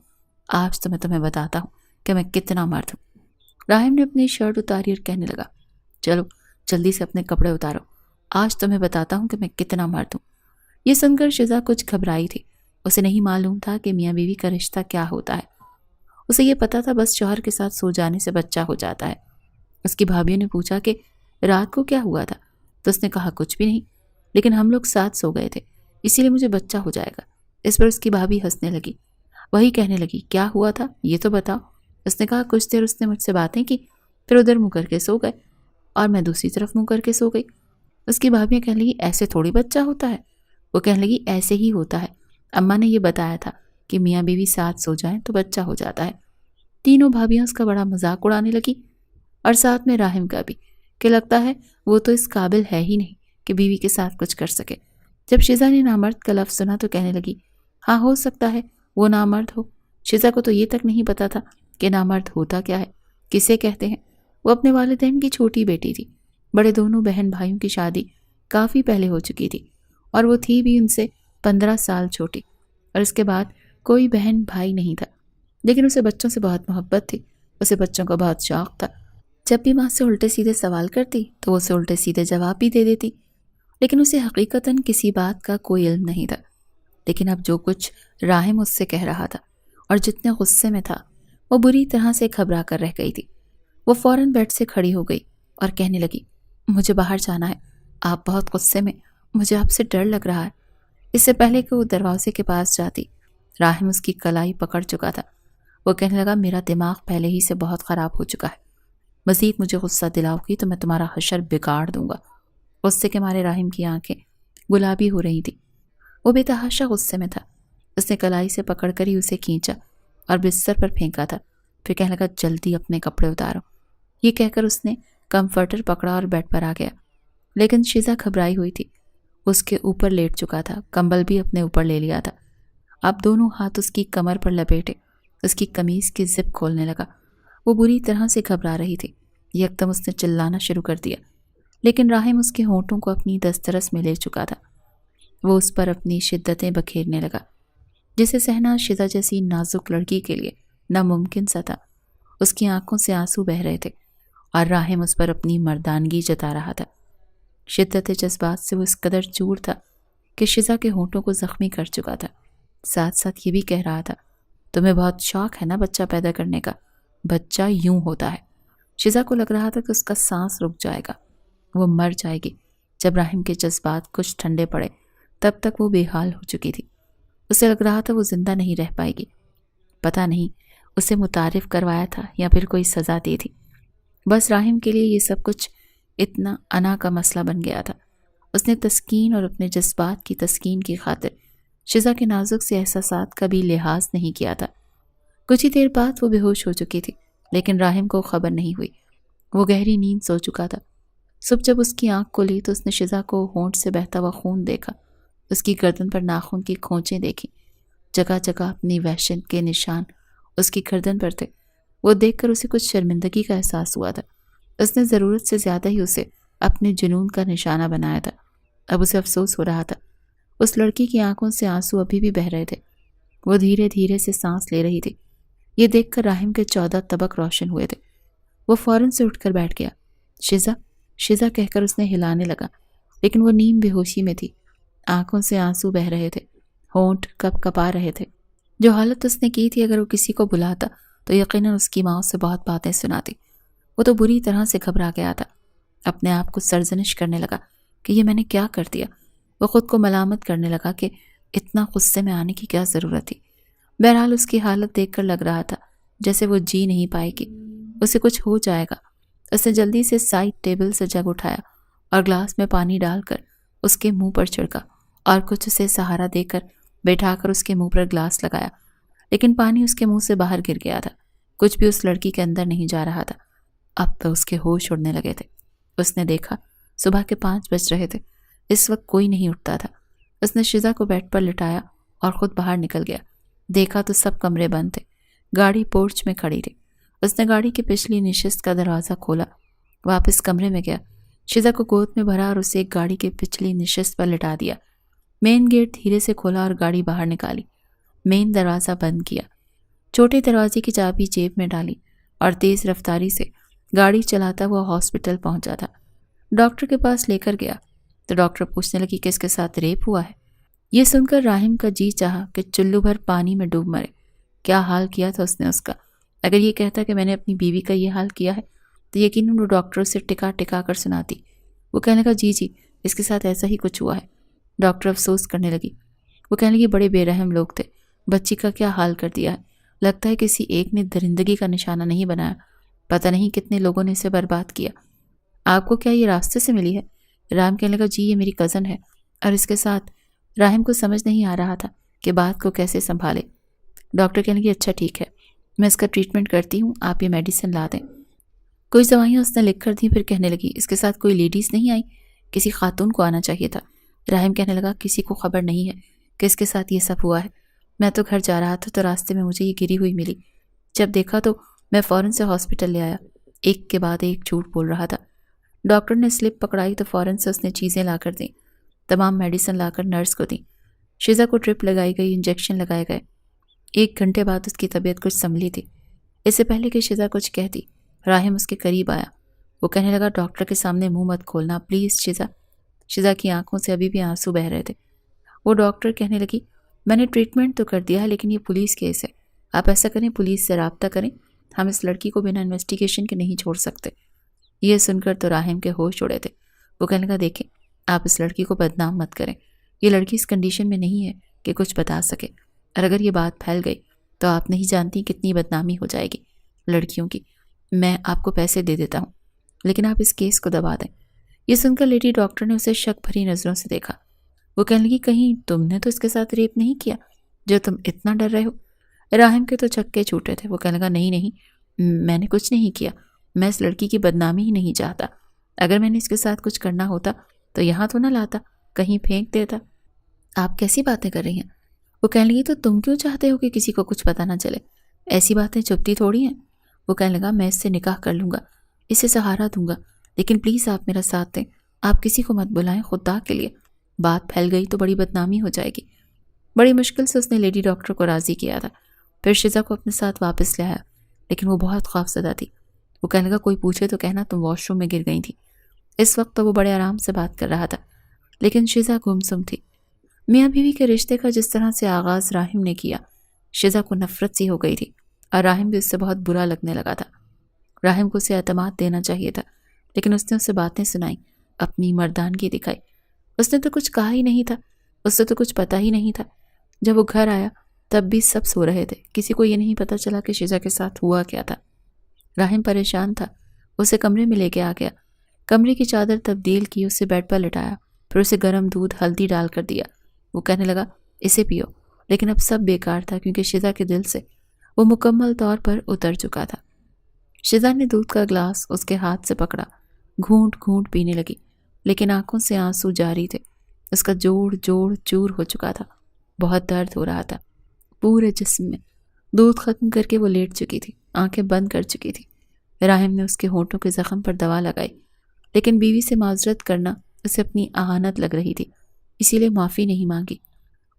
آج تو میں تمہیں بتاتا ہوں کہ میں کتنا مرد ہوں۔ راہم نے اپنی شرٹ اتاری اور کہنے لگا، چلو جلدی سے اپنے کپڑے اتارو، آج تمہیں بتاتا ہوں کہ میں کتنا مرد ہوں۔ یہ سن کر شزا کچھ گھبرائی تھی۔ اسے نہیں معلوم تھا کہ میاں بیوی کا رشتہ کیا ہوتا ہے۔ اسے یہ پتا تھا بس شوہر کے ساتھ سو جانے سے بچہ ہو جاتا ہے۔ اس کی بھابھیوں نے پوچھا کہ رات کو کیا ہوا تھا، تو اس نے کہا، کچھ بھی نہیں، لیکن ہم لوگ ساتھ سو گئے تھے، اسی لیے مجھے بچہ ہو جائے گا۔ اس پر اس کی بھابھی ہنسنے لگی۔ وہی کہنے لگی، کیا ہوا تھا یہ تو بتاؤ۔ اس نے کہا، کچھ دیر اس نے مجھ سے باتیں کی، پھر ادھر منہ کر کے سو گئے اور میں دوسری طرف منہ کر کے سو گئی۔ اس کی بھابھیاں کہنے لگی، ایسے تھوڑی بچہ ہوتا ہے۔ وہ کہنے لگی، ایسے ہی ہوتا ہے، اماں نے یہ بتایا تھا کہ میاں بیوی ساتھ سو جائیں تو بچہ ہو جاتا ہے۔ تینوں بھابھیاں اس کا بڑا مذاق اڑانے لگی، اور ساتھ میں راہم کا بھی، کہ لگتا ہے وہ تو اس قابل ہے ہی نہیں کہ بیوی کے ساتھ کچھ کر سکے۔ جب شزا نے نامرد کا لفظ سنا تو کہنے لگی، ہاں ہو سکتا ہے وہ نامرد ہو۔ شزا کو تو یہ تک نہیں پتا تھا کہ نامرد ہوتا کیا ہے، کسے کہتے ہیں۔ وہ اپنے والدین کی چھوٹی بیٹی تھی۔ بڑے دونوں بہن بھائیوں کی شادی کافی پہلے ہو چکی تھی، اور وہ تھی بھی ان سے 15 سال چھوٹی، اور اس کے بعد کوئی بہن بھائی نہیں تھا۔ لیکن اسے بچوں سے بہت محبت تھی، اسے بچوں کا بہت شوق تھا۔ جب بھی ماں سے الٹے سیدھے سوال کرتی تو وہ اسے الٹے سیدھے جواب بھی دے دیتی، لیکن اسے حقیقتاً کسی بات کا کوئی علم نہیں تھا۔ لیکن اب جو کچھ راہم اس سے کہہ رہا تھا اور جتنے غصے میں تھا، وہ بری طرح سے گھبرا کر رہ گئی تھی۔ وہ فوراً بیڈ سے کھڑی ہو گئی اور کہنے لگی، مجھے باہر جانا ہے، آپ بہت غصے میں مجھے آپ سے ڈر لگ رہا ہے۔ اس سے پہلے کہ وہ دروازے کے پاس جاتی، راہم اس کی کلائی پکڑ چکا تھا۔ وہ کہنے لگا میرا دماغ پہلے ہی سے بہت خراب ہو چکا ہے، مزید مجھے غصہ دلاؤ گی تو میں تمہارا حشر بگاڑ دوں گا۔ غصے کے مارے راہم کی آنکھیں گلابی ہو رہی تھی، وہ بے تحاشا غصے میں تھا۔ اس نے کلائی سے پکڑ کر ہی اسے کھینچا اور بستر پر پھینکا تھا، پھر کہنے لگا جلدی اپنے کپڑے اتارو۔ یہ کہہ کر اس نے کمفرٹر پکڑا اور بیڈ پر آ گیا، لیکن شیزا گھبرائی ہوئی تھی، اس کے اوپر لیٹ چکا تھا، کمبل بھی اپنے اوپر لے لیا تھا۔ اب دونوں ہاتھ اس کی کمر پر لپیٹے اس کی قمیض کی زپ کھولنے لگا۔ وہ بری طرح سے گھبرا رہی تھی۔ یکدم اس نے چلانا شروع کر دیا، لیکن راہم اس کے ہونٹوں کو اپنی دسترس میں لے چکا تھا۔ وہ اس پر اپنی شدتیں بکھیرنے لگا، جسے سہنا شیزا جیسی نازک لڑکی کے لیے ناممکن سا تھا۔ اس کی آنکھوں سے آنسو بہہ رہے تھے اور راہم اس پر اپنی مردانگی جتا رہا تھا۔ شدت جذبات سے وہ اس قدر چور تھا کہ شیزا کے ہونٹوں کو زخمی کر چکا تھا۔ ساتھ ساتھ یہ بھی کہہ رہا تھا تمہیں بہت شوق ہے نا بچہ پیدا کرنے کا، بچہ یوں ہوتا ہے۔ شیزا کو لگ رہا تھا کہ اس کا سانس رک جائے گا، وہ مر جائے گی۔ جب راہم کے جذبات کچھ ٹھنڈے پڑے تب تک وہ بے حال ہو چکی تھی۔ اسے لگ رہا تھا وہ زندہ نہیں رہ پائے گی۔ پتہ نہیں اسے متعارف کروایا تھا یا پھر کوئی سزا دی تھی۔ بس راہم کے لیے یہ سب کچھ اتنا انا کا مسئلہ بن گیا تھا۔ اس نے تسکین اور اپنے جذبات کی تسکین کی خاطر شیزا کے نازک سے احساسات کا بھی لحاظ نہیں کیا تھا۔ کچھ ہی دیر بعد وہ بے ہوش ہو چکی تھی، لیکن راہم کو خبر نہیں ہوئی۔ وہ گہری نیند سو چکا تھا۔ صبح جب اس کی آنکھ کھلی تو اس نے شیزا کو ہونٹ سے بہتا ہوا خون دیکھا، اس کی گردن پر ناخن کی کھونچیں دیکھی، جگہ جگہ اپنی وحشت کے نشان اس کی گردن پر تھے۔ وہ دیکھ کر اسے کچھ شرمندگی کا احساس ہوا تھا۔ اس نے ضرورت سے زیادہ ہی اسے اپنے جنون کا نشانہ بنایا تھا۔ اب اسے افسوس ہو رہا تھا۔ اس لڑکی کی آنکھوں سے آنسو ابھی بھی بہہ رہے تھے۔ وہ دھیرے دھیرے سے سانس لے رہی تھی۔ یہ دیکھ کر راہم کے 14 طبق روشن ہوئے تھے۔ وہ فوراً سے اٹھ کر بیٹھ گیا۔ شیزا شیزا کہہ کر اس نے ہلانے لگا، لیکن وہ نیم بے ہوشی میں تھی۔ آنکھوں سے آنسو بہہ رہے تھے، ہونٹ کپ کپا رہے تھے۔ جو حالت اس نے کی تھی اگر وہ کسی کو بلاتا تو یقیناً اس کی ماں اسے بہت باتیں سناتی۔ وہ تو بری طرح سے گھبرا گیا تھا۔ اپنے آپ کو سرزنش کرنے لگا کہ یہ میں نے کیا کر دیا۔ وہ خود کو ملامت کرنے لگا کہ اتنا غصے میں آنے کی کیا ضرورت تھی۔ بہرحال اس کی حالت دیکھ کر لگ رہا تھا جیسے وہ جی نہیں پائے گی، اسے کچھ ہو جائے گا۔ اس نے جلدی سے سائڈ ٹیبل سے جگ اٹھایا اور گلاس میں پانی ڈال کر اس کے منہ پر چھڑکا اور کچھ اسے سہارا دے کر بیٹھا کر اس کے منہ پر گلاس لگایا، لیکن پانی اس کے منہ سے باہر گر گیا تھا۔ کچھ بھی اس لڑکی کے اندر نہیں جا رہا تھا۔ اب تو اس کے ہوش اڑنے لگے تھے۔ اس نے دیکھا صبح کے 5 بج رہے تھے۔ اس وقت کوئی نہیں اٹھتا تھا۔ اس نے شیزا کو بیڈ پر لٹایا اور خود باہر نکل گیا۔ دیکھا تو سب کمرے بند تھے۔ گاڑی پورچ میں کھڑی تھی۔ اس نے گاڑی کی پچھلی نشست کا دروازہ کھولا، واپس کمرے میں گیا، شیزا کو گود میں بھرا اور اسے ایک گاڑی کی پچھلی نشست پر لٹا دیا۔ مین گیٹ دھیرے سے کھولا اور گاڑی باہر نکالی۔ مین دروازہ بند کیا، چھوٹے دروازے کی چابی جیب میں ڈالی اور تیز رفتاری سے گاڑی چلاتا ہوا ہاسپٹل پہنچا تھا۔ ڈاکٹر کے پاس لے کر گیا تو ڈاکٹر پوچھنے لگی کہ اس کے ساتھ ریپ ہوا ہے۔ یہ سن کر راہم کا جی چاہا کہ چلو بھر پانی میں ڈوب مرے۔ کیا حال کیا تھا اس نے اس کا۔ اگر یہ کہتا کہ میں نے اپنی بیوی کا یہ حال کیا ہے تو یقیناً وہ ڈاکٹر سے ٹکا ٹکا کر سناتی۔ وہ کہنے لگا جی اس کے ساتھ ایسا ہی کچھ ہوا ہے۔ ڈاکٹر افسوس کرنے لگی۔ وہ کہنے لگی بڑے بے رحم لوگ تھے، بچی کا کیا حال کر دیا ہے۔ لگتا ہے کسی ایک نے درندگی کا نشانہ نہیں بنایا، پتہ نہیں کتنے لوگوں نے اسے برباد کیا۔ آپ کو کیا یہ راستے سے ملی ہے؟ راہم کہنے لگا جی یہ میری کزن ہے اور اس کے ساتھ۔ راہم کو سمجھ نہیں آ رہا تھا کہ بات کو کیسے سنبھالے۔ ڈاکٹر کہنے لگی اچھا ٹھیک ہے، میں اس کا ٹریٹمنٹ کرتی ہوں، آپ یہ میڈیسن لا دیں۔ کچھ دوائیاں اس نے لکھ کر دیں، پھر کہنے لگی اس کے ساتھ کوئی لیڈیز نہیں آئی؟ کسی خاتون کو آنا چاہیے تھا۔ راہم کہنے لگا کسی کو خبر نہیں ہے کہ اس کے ساتھ یہ سب ہوا ہے۔ میں تو گھر جا رہا تھا تو راستے میں مجھے یہ گری ہوئی ملی۔ جب دیکھا تو میں فوراً سے ہاسپٹل لے آیا۔ ایک کے بعد ایک جھوٹ بول رہا تھا۔ ڈاکٹر نے سلپ پکڑائی تو فوراً سے اس نے چیزیں لا کر دیں، تمام میڈیسن لا کر نرس کو دیں۔ شیزا کو ٹرپ لگائی گئی، انجیکشن لگائے گئے۔ 1 گھنٹے بعد اس کی طبیعت کچھ سنبھلی تھی۔ اس سے پہلے کہ شیزا کچھ کہتی راہم اس کے قریب آیا۔ وہ کہنے لگا ڈاکٹر کے سامنے منہ مت کھولنا پلیز شیزا۔ شیزا کی آنکھوں سے ابھی بھی آنسو بہہ رہے تھے۔ وہ ڈاکٹر کہنے لگی میں نے ٹریٹمنٹ تو کر دیا ہے لیکن یہ پولیس کیس ہے، آپ ایسا کریں پولیس سے رابطہ کریں، ہم اس لڑکی کو بنا انویسٹیگیشن کے نہیں چھوڑ سکتے۔ یہ سن کر تو راہم کے ہوش اڑے تھے۔ وہ کہنے لگا دیکھیں آپ اس لڑکی کو بدنام مت کریں. یہ لڑکی اس کنڈیشن میں نہیں ہے کہ کچھ بتا سکے، اور اگر یہ بات پھیل گئی تو آپ نہیں جانتی کتنی بدنامی ہو جائے گی لڑکیوں کی. میں آپ کو پیسے دے دیتا ہوں، لیکن آپ اس کیس کو دبا دیں. یہ سن کر لیڈی ڈاکٹر نے اسے شک بھری نظروں سے دیکھا. وہ کہنے لگی کہیں تم نے تو اس کے ساتھ ریپ نہیں کیا جو تم اتنا ڈر رہے ہو؟ راہم کے تو چکے چھوٹے تھے. وہ کہنے لگا نہیں، میں نے کچھ نہیں کیا. میں اس لڑکی کی بدنامی ہی نہیں چاہتا. اگر میں نے اس کے ساتھ کچھ کرنا ہوتا تو یہاں تو نہ لاتا، کہیں پھینک دیتا. آپ کیسی باتیں کر رہی ہیں؟ وہ کہنے لگی تو تم کیوں چاہتے ہو کہ کسی کو کچھ پتہ نہ چلے؟ ایسی باتیں چھپتی تھوڑی ہیں. وہ کہنے لگا میں اس سے نکاح کر لوں گا، اسے سہارا دوں گا، لیکن پلیز آپ میرا ساتھ دیں. آپ کسی کو مت بلائیں خدا کے لیے. بات پھیل گئی تو بڑی بدنامی ہو جائے گی. بڑی مشکل سے اس نے لیڈی ڈاکٹر کو راضی کیا تھا. پھر شیزا کو اپنے ساتھ واپس لے آیا، لیکن وہ بہت خوفزدہ تھی. وہ کہنے لگا کوئی پوچھے تو کہنا تم واش روم میں گر گئی تھی. اس وقت تو وہ بڑے آرام سے بات کر رہا تھا، لیکن شیزا گمسم تھی. میاں بیوی کے رشتے کا جس طرح سے آغاز راہم نے کیا، شیزا کو نفرت سی ہو گئی تھی، اور راہم بھی اس سے بہت برا لگنے لگا تھا. راہم کو اسے اعتماد دینا چاہیے تھا، لیکن اس نے اسے باتیں سنائیں، اپنی مردانگی دکھائی. اس نے تو کچھ کہا ہی نہیں تھا، اس سے تو کچھ پتا ہی نہیں تھا. جب وہ گھر آیا تب بھی سب سو رہے تھے. کسی کو یہ نہیں پتا چلا کہ شیزا کے ساتھ ہوا کیا تھا. راہم پریشان تھا. اسے کمرے میں لے کے آ گیا، کمرے کی چادر تبدیل کی، اسے بیڈ پر لٹایا، پھر اسے گرم دودھ ہلدی ڈال کر دیا. وہ کہنے لگا اسے پیو، لیکن اب سب بیکار تھا کیونکہ شیزا کے دل سے وہ مکمل طور پر اتر چکا تھا. شیزا نے دودھ کا گلاس اس کے ہاتھ سے پکڑا، گھونٹ گھونٹ پینے لگی، لیکن آنکھوں سے آنسو جاری تھے. اس کا جوڑ چور ہو چکا تھا. بہت درد ہو رہا تھا پورے جسم میں. دودھ ختم کر کے وہ لیٹ چکی تھی، آنکھیں بند کر چکی تھی. راہم نے اس کے ہونٹوں کے زخم پر دوا لگائی، لیکن بیوی سے معذرت کرنا اسے اپنی اہانت لگ رہی تھی، اسی لیے معافی نہیں مانگی.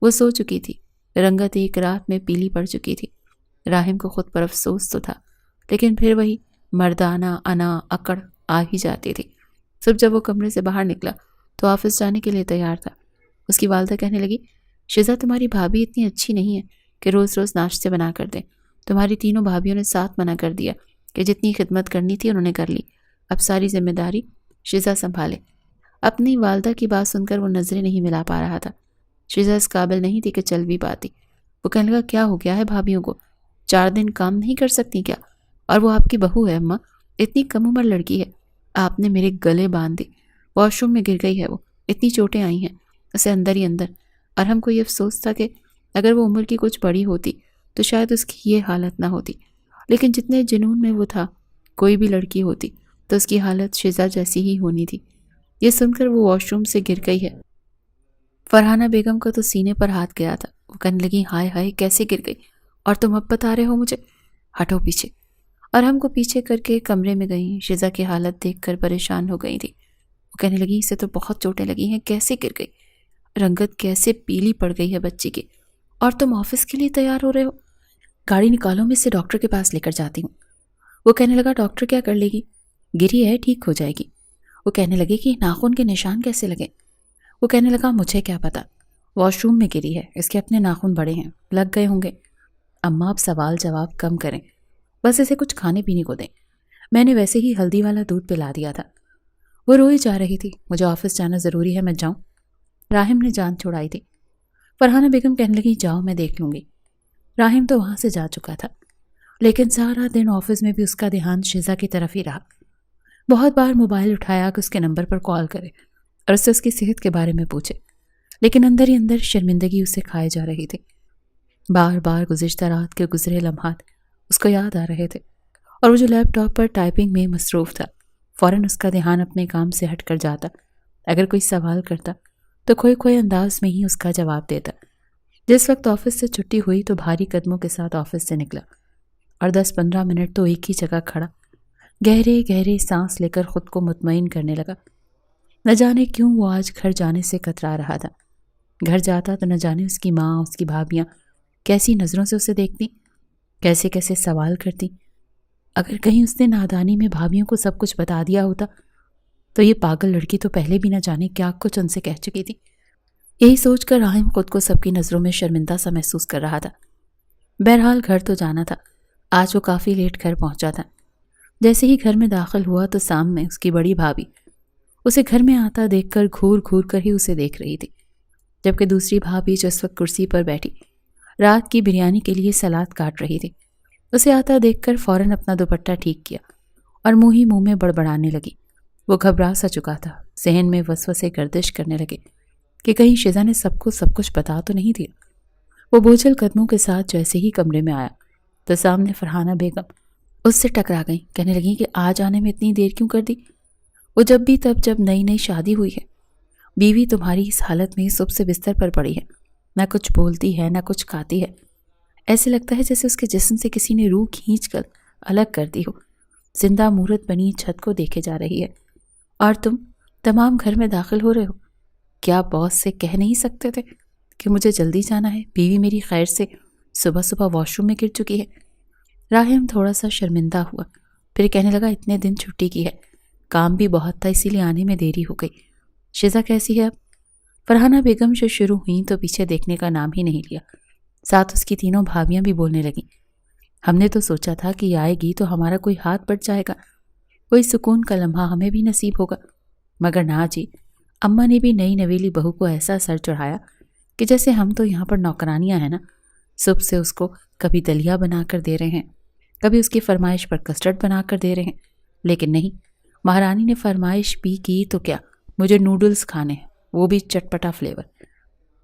وہ سو چکی تھی، رنگت ایک رات میں پیلی پڑ چکی تھی. راہم کو خود پر افسوس تو تھا، لیکن پھر وہی مردانہ انا اکڑ آ ہی جاتی تھی. صبح جب وہ کمرے سے باہر نکلا تو آفس جانے کے لیے تیار تھا. اس کی والدہ کہنے لگی شیزا تمہاری بھابھی اتنی اچھی نہیں ہے کہ روز روز ناشتے بنا کر دیں. تمہاری تینوں بھابھیوں نے ساتھ منع کر دیا کہ جتنی خدمت کرنی تھی انہوں نے کر لی، اب ساری ذمہ داری شیزا سنبھالے. اپنی والدہ کی بات سن کر وہ نظریں نہیں ملا پا رہا تھا. شیزا اس قابل نہیں تھی کہ چل بھی پاتی. وہ کہنے لگا کیا ہو گیا ہے بھابھیوں کو؟ 4 دن کام نہیں کر سکتی کیا؟ اور وہ آپ کی بہو ہے اماں، اتنی کم عمر لڑکی ہے. آپ نے میرے گلے باندھ دی. واش روم میں گر گئی ہے وہ، اتنی چوٹیں آئی ہیں اسے اندر ہی اندر. اور ہم کو یہ افسوس تھا کہ اگر وہ عمر کی کچھ بڑی ہوتی تو شاید اس کی یہ حالت نہ ہوتی، لیکن جتنے جنون میں وہ تھا کوئی بھی لڑکی ہوتی تو اس کی حالت شیزا جیسی ہی ہونی تھی. یہ سن کر وہ واش روم سے گر گئی ہے. فرحانہ بیگم کا تو سینے پر ہاتھ گیا تھا. وہ کہنے لگی ہائے ہائے کیسے گر گئی، اور تم اب بتا رہے ہو مجھے؟ ہٹو پیچھے. اور ہم کو پیچھے کر کے کمرے میں گئیں. شیزا کی حالت دیکھ کر پریشان ہو گئی تھی. وہ کہنے لگی اسے تو بہت چوٹیں لگی ہیں، کیسے گر گئی، رنگت کیسے پیلی پڑ گئی ہے بچی کی. اور تم آفس کے لیے تیار ہو رہے ہو؟ گاڑی نکالو، میں اسے ڈاکٹر کے پاس لے کر جاتی ہوں. وہ کہنے لگا ڈاکٹر کیا کر لے گی، گری ہے ٹھیک ہو جائے گی. وہ کہنے لگے کہ ناخن کے نشان کیسے لگے؟ وہ کہنے لگا مجھے کیا پتا، واش روم میں گری ہے، اس کے اپنے ناخن بڑے ہیں، لگ گئے ہوں گے. اماں اب سوال جواب کم کریں، بس اسے کچھ کھانے پینے کو دیں. میں نے ویسے ہی ہلدی والا دودھ پلا دیا تھا. وہ روئی جا رہی تھی. مجھے آفس جانا ضروری ہے، میں جاؤں؟ راہم نے جان چھوڑائی تھی. فرحانہ بیگم کہنے لگی جاؤ میں دیکھ لوں گی. راہم تو وہاں سے جا چکا تھا، لیکن سارا دن آفس میں بھی اس کا دھیان شیزا کی طرف ہی رہا. بہت بار موبائل اٹھایا کہ اس کے نمبر پر کال کرے اور اس سے اس کی صحت کے بارے میں پوچھے، لیکن اندر ہی اندر شرمندگی اسے کھائے جا رہی تھی. بار بار گزشتہ رات کے گزرے لمحات اس کو یاد آ رہے تھے، اور وہ جو لیپ ٹاپ پر ٹائپنگ میں مصروف تھا فوراً اس کا دھیان اپنے کام سے ہٹ کر جاتا. اگر کوئی سوال کرتا تو کھوئے انداز میں ہی اس کا جواب دیتا. جس وقت آفس سے چھٹی ہوئی تو بھاری قدموں کے ساتھ آفس سے نکلا اور 10-15 منٹ تو ایک ہی جگہ کھڑا گہرے گہرے سانس لے کر خود کو مطمئن کرنے لگا. نہ جانے کیوں وہ آج گھر جانے سے کترا رہا تھا. گھر جاتا تو نہ جانے اس کی ماں، اس کی بھابیاں کیسی نظروں سے اسے دیکھتی، کیسے کیسے سوال کرتی. اگر کہیں اس نے نادانی میں بھابیوں کو سب کچھ بتا دیا ہوتا تو یہ پاگل لڑکی تو پہلے بھی نہ جانے کیا کچھ ان سے کہہ چکی تھی. یہی سوچ کر راہم خود کو سب کی نظروں میں شرمندہ سا محسوس کر رہا تھا. بہرحال گھر تو جانا تھا. آج وہ کافی لیٹ گھر پہنچا تھا. جیسے ہی گھر میں داخل ہوا تو سامنے اس کی بڑی بھابھی اسے گھر میں آتا دیکھ کر گھور گھور کر ہی اسے دیکھ رہی تھی، جبکہ دوسری بھابھی جو اس وقت کرسی پر بیٹھی رات کی بریانی کے لیے سلاد کاٹ رہی تھی، اسے آتا دیکھ کر فوراً اپنا دوپٹہ ٹھیک کیا اور منہ ہی منہ میں بڑبڑانے لگی۔ وہ گھبرا سا چکا تھا، ذہن میں وسوسے گردش کرنے لگے کہ کہیں شیزا نے سب کچھ بتا تو نہیں دیا۔ وہ بوجھل قدموں کے ساتھ جیسے ہی کمرے میں آیا تو سامنے فرحانہ بیگم اس سے ٹکرا گئیں، کہنے لگیں کہ آج آنے میں اتنی دیر کیوں کر دی؟ وہ جب بھی تب جب نئی نئی شادی ہوئی ہے، بیوی تمہاری اس حالت میں صبح سے بستر پر پڑی ہے، نہ کچھ بولتی ہے نہ کچھ کھاتی ہے، ایسے لگتا ہے جیسے اس کے جسم سے کسی نے روح کھینچ کر الگ کر دی ہو، زندہ مورت بنی چھت کو دیکھے جا رہی ہے، اور تم تمام گھر میں داخل ہو رہے ہو۔ کیا باس سے کہہ نہیں سکتے تھے کہ مجھے جلدی جانا ہے؟ بیوی میری خیر سے صبح صبح واش روم میں گر چکی ہے۔ راہم تھوڑا سا شرمندہ ہوا، پھر کہنے لگا اتنے دن چھٹی کی ہے، کام بھی بہت تھا، اسی لیے آنے میں دیری ہو گئی۔ شیزا کیسی ہے اب؟ فرحانہ بیگم جو شروع ہوئیں تو پیچھے دیکھنے کا نام ہی نہیں لیا، ساتھ اس کی تینوں بھابیاں بھی بولنے لگیں۔ ہم نے تو سوچا تھا کہ آئے گی تو ہمارا کوئی ہاتھ بٹ جائے گا، کوئی سکون کا لمحہ ہمیں بھی نصیب ہوگا، مگر نہ جی، اماں نے بھی نئی نویلی بہو کو ایسا سر چڑھایا کہ جیسے ہم تو یہاں پر نوکرانیاں ہیں نا، صبح سے اس کو کبھی دلیا بنا کر دے رہے ہیں، کبھی اس کی فرمائش پر کسٹرڈ بنا کر دے رہے ہیں، لیکن نہیں، مہارانی نے فرمائش بھی کی تو کیا، مجھے نوڈلز کھانے ہیں، وہ بھی چٹپٹا فلیور۔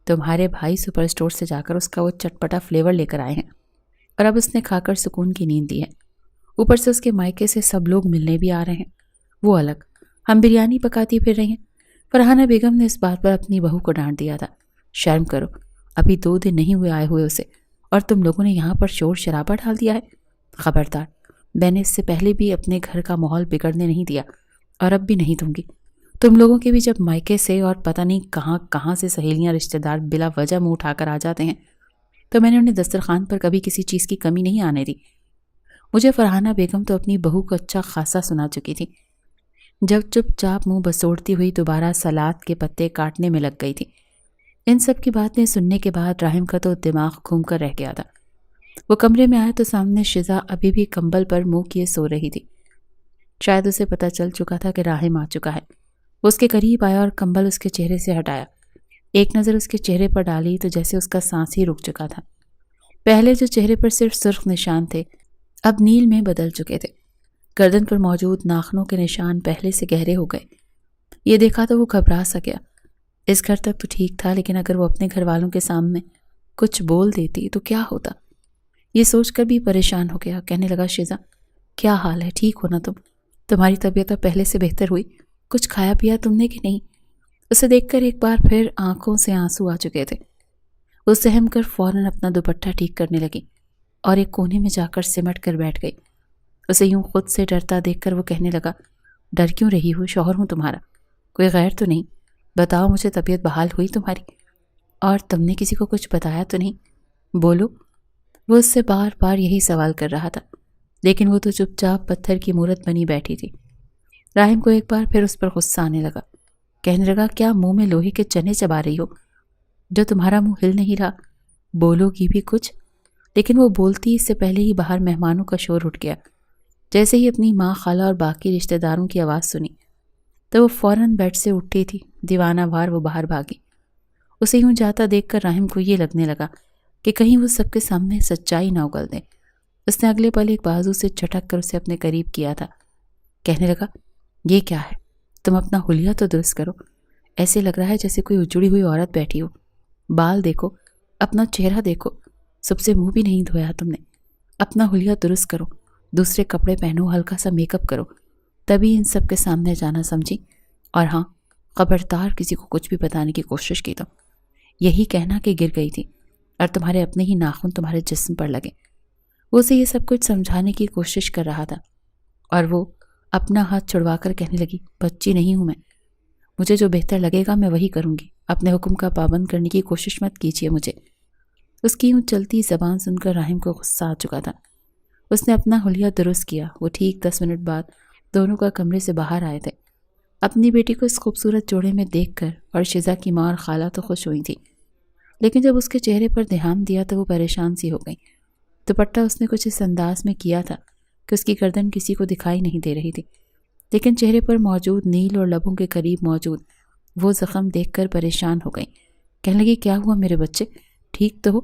تمہارے بھائی سپر اسٹور سے جا کر اس کا وہ چٹپٹا فلیور لے کر آئے ہیں، اور اب اس نے کھا کر سکون کی نیند دی ہے، اوپر سے اس کے مائکے سے سب لوگ ملنے بھی آ رہے ہیں، وہ الگ، ہم بریانی پکاتی پھر رہی ہیں۔ فرحانہ بیگم نے اس بات پر اپنی بہو کو ڈانٹ دیا تھا، شرم کرو، ابھی 2 دن نہیں ہوئے آئے ہوئے اسے، اور تم لوگوں نے یہاں پر شور شرابہ ڈال دیا ہے۔ خبردار، میں نے اس سے پہلے بھی اپنے گھر کا ماحول بگڑنے نہیں دیا، اور اب بھی نہیں دوں گی۔ تم لوگوں کے بھی جب مائکے سے اور پتہ نہیں کہاں کہاں سے سہیلیاں رشتہ دار بلا وجہ منہ اٹھا کر آ جاتے ہیں، تو میں نے انہیں دسترخوان پر کبھی کسی چیز کی کمی نہیں آنے دی۔ مجھے فرحانہ بیگم تو اپنی بہو کو اچھا خاصا سنا چکی تھی، جب چپ چاپ منہ بسوڑتی ہوئی دوبارہ سلاد کے پتے کاٹنے میں لگ گئی تھی۔ ان سب کی باتیں سننے کے بعد راہم کا تو دماغ گھوم کر رہ گیا تھا۔ وہ کمرے میں آیا تو سامنے شیزا ابھی بھی کمبل پر منہ کیے سو رہی تھی۔ شاید اسے پتہ چل چکا تھا کہ راہم آ چکا ہے۔ وہ اس کے قریب آیا اور کمبل اس کے چہرے سے ہٹایا، ایک نظر اس کے چہرے پر ڈالی تو جیسے اس کا سانس ہی رک چکا تھا۔ پہلے جو چہرے پر صرف سرخ نشان تھے اب نیل میں بدل چکے تھے، گردن پر موجود ناخنوں کے نشان پہلے سے گہرے ہو گئے۔ یہ دیکھا تو وہ گھبرا سا گیا۔ اس گھر تک تو ٹھیک تھا، لیکن اگر وہ اپنے گھر والوں کے سامنے کچھ بول دیتی تو کیا ہوتا، یہ سوچ کر بھی پریشان ہو گیا۔ کہنے لگا شیزا کیا حال ہے، ٹھیک ہو نا تم؟ تمہاری طبیعت اب پہلے سے بہتر ہوئی؟ کچھ کھایا پیا تم نے کہ نہیں؟ اسے دیکھ کر ایک بار پھر آنکھوں سے آنسو آ چکے تھے۔ وہ سہم کر فوراً اپنا دوپٹہ ٹھیک کرنے لگی اور ایک کونے میں جا کر سمٹ کر بیٹھ گئی۔ اسے یوں خود سے ڈرتا دیکھ کر وہ کہنے لگا، ڈر کیوں رہی ہو؟ شوہر ہوں تمہارا، کوئی غیر تو نہیں؟ بتاؤ مجھے، طبیعت بحال ہوئی تمہاری؟ اور تم نے کسی کو کچھ بتایا تو نہیں؟ بولو۔ وہ اس سے بار بار یہی سوال کر رہا تھا، لیکن وہ تو چپ چاپ پتھر کی مورت بنی بیٹھی تھی۔ راہم کو ایک بار پھر اس پر غصہ آنے لگا، کہنے لگا کیا منہ میں لوہے کے چنے چبا رہی ہو جو تمہارا منہ ہل نہیں رہا؟ بولو گی بھی کچھ؟ لیکن وہ بولتی اس سے پہلے ہی باہر مہمانوں کا شور اٹھ گیا۔ جیسے ہی اپنی ماں، خالہ اور باقی رشتہ داروں کی آواز سنی تو وہ فوراً بیڈ سے اٹھی تھی، دیوانہ وار وہ باہر بھاگی۔ اسے یوں جاتا دیکھ کر راہم کو یہ لگنے لگا کہ کہیں وہ سب کے سامنے سچائی نہ اگل دے۔ اس نے اگلے پل ایک بازو سے جھٹک کر اسے اپنے قریب کیا تھا، کہنے لگا یہ کیا ہے؟ تم اپنا حلیہ تو درست کرو، ایسے لگ رہا ہے جیسے کوئی اجڑی ہوئی عورت بیٹھی ہو۔ بال دیکھو، اپنا چہرہ دیکھو، سب سے منہ بھی نہیں دھویا تم نے۔ اپنا حلیہ درست کرو، دوسرے کپڑے پہنو، ہلکا سا میک اپ کرو، تبھی ان سب کے سامنے جانا، سمجھی؟ اور ہاں، خبردار کسی کو کچھ بھی بتانے کی کوشش کی تو یہی کہنا کہ گر گئی تھی اور تمہارے اپنے ہی ناخن تمہارے جسم پر لگے۔ وہ اسے یہ سب کچھ سمجھانے کی کوشش کر رہا تھا اور وہ اپنا ہاتھ چھڑوا کر کہنے لگی، بچی نہیں ہوں میں، مجھے جو بہتر لگے گا میں وہی کروں گی، اپنے حکم کا پابند کرنے کی کوشش مت کیجیے مجھے۔ اس کی یوں چلتی زبان سن کر راہم کو غصہ آ چکا تھا۔ اس نے اپنا حلیہ درست کیا۔ وہ ٹھیک 10 منٹ بعد دونوں کا کمرے سے باہر آئے تھے۔ اپنی بیٹی کو اس خوبصورت جوڑے میں دیکھ کر اور شیزا کی ماں اور خالہ تو خوش ہوئی تھی، لیکن جب اس کے چہرے پر دھیان دیا تو وہ پریشان سی ہو گئی۔ دوپٹہ اس نے کچھ اس انداز میں کیا تھا کہ اس کی گردن کسی کو دکھائی نہیں دے رہی تھی، لیکن چہرے پر موجود نیل اور لبوں کے قریب موجود وہ زخم دیکھ کر پریشان ہو گئیں۔ کہنے لگی کیا ہوا میرے بچے، ٹھیک تو ہو؟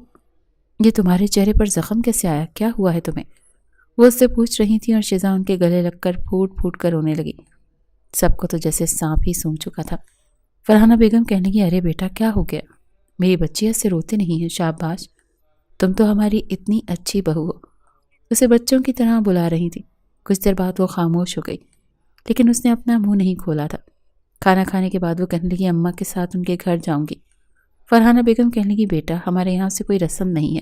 یہ تمہارے چہرے پر زخم کیسے آیا، کیا ہوا ہے تمہیں؟ وہ اس سے پوچھ رہی تھیں اور شزا ان کے گلے لگ کر پھوٹ پھوٹ کر رونے لگی۔ سب کو تو جیسے سانپ ہی سونگھ چکا تھا۔ فرحانہ بیگم کہنے لگی ارے بیٹا کیا ہو گیا، میری بچی ایسے روتے نہیں ہیں، شاباش، تم تو ہماری اتنی اچھی بہو ہو۔ اسے بچوں کی طرح بلا رہی تھی۔ کچھ دیر بعد وہ خاموش ہو گئی، لیکن اس نے اپنا منہ نہیں کھولا تھا۔ کھانا کھانے کے بعد وہ کہنے لگی اماں کے ساتھ ان کے گھر جاؤں گی۔ فرحانہ بیگم کہنے لگی بیٹا ہمارے یہاں سے کوئی رسم نہیں ہے،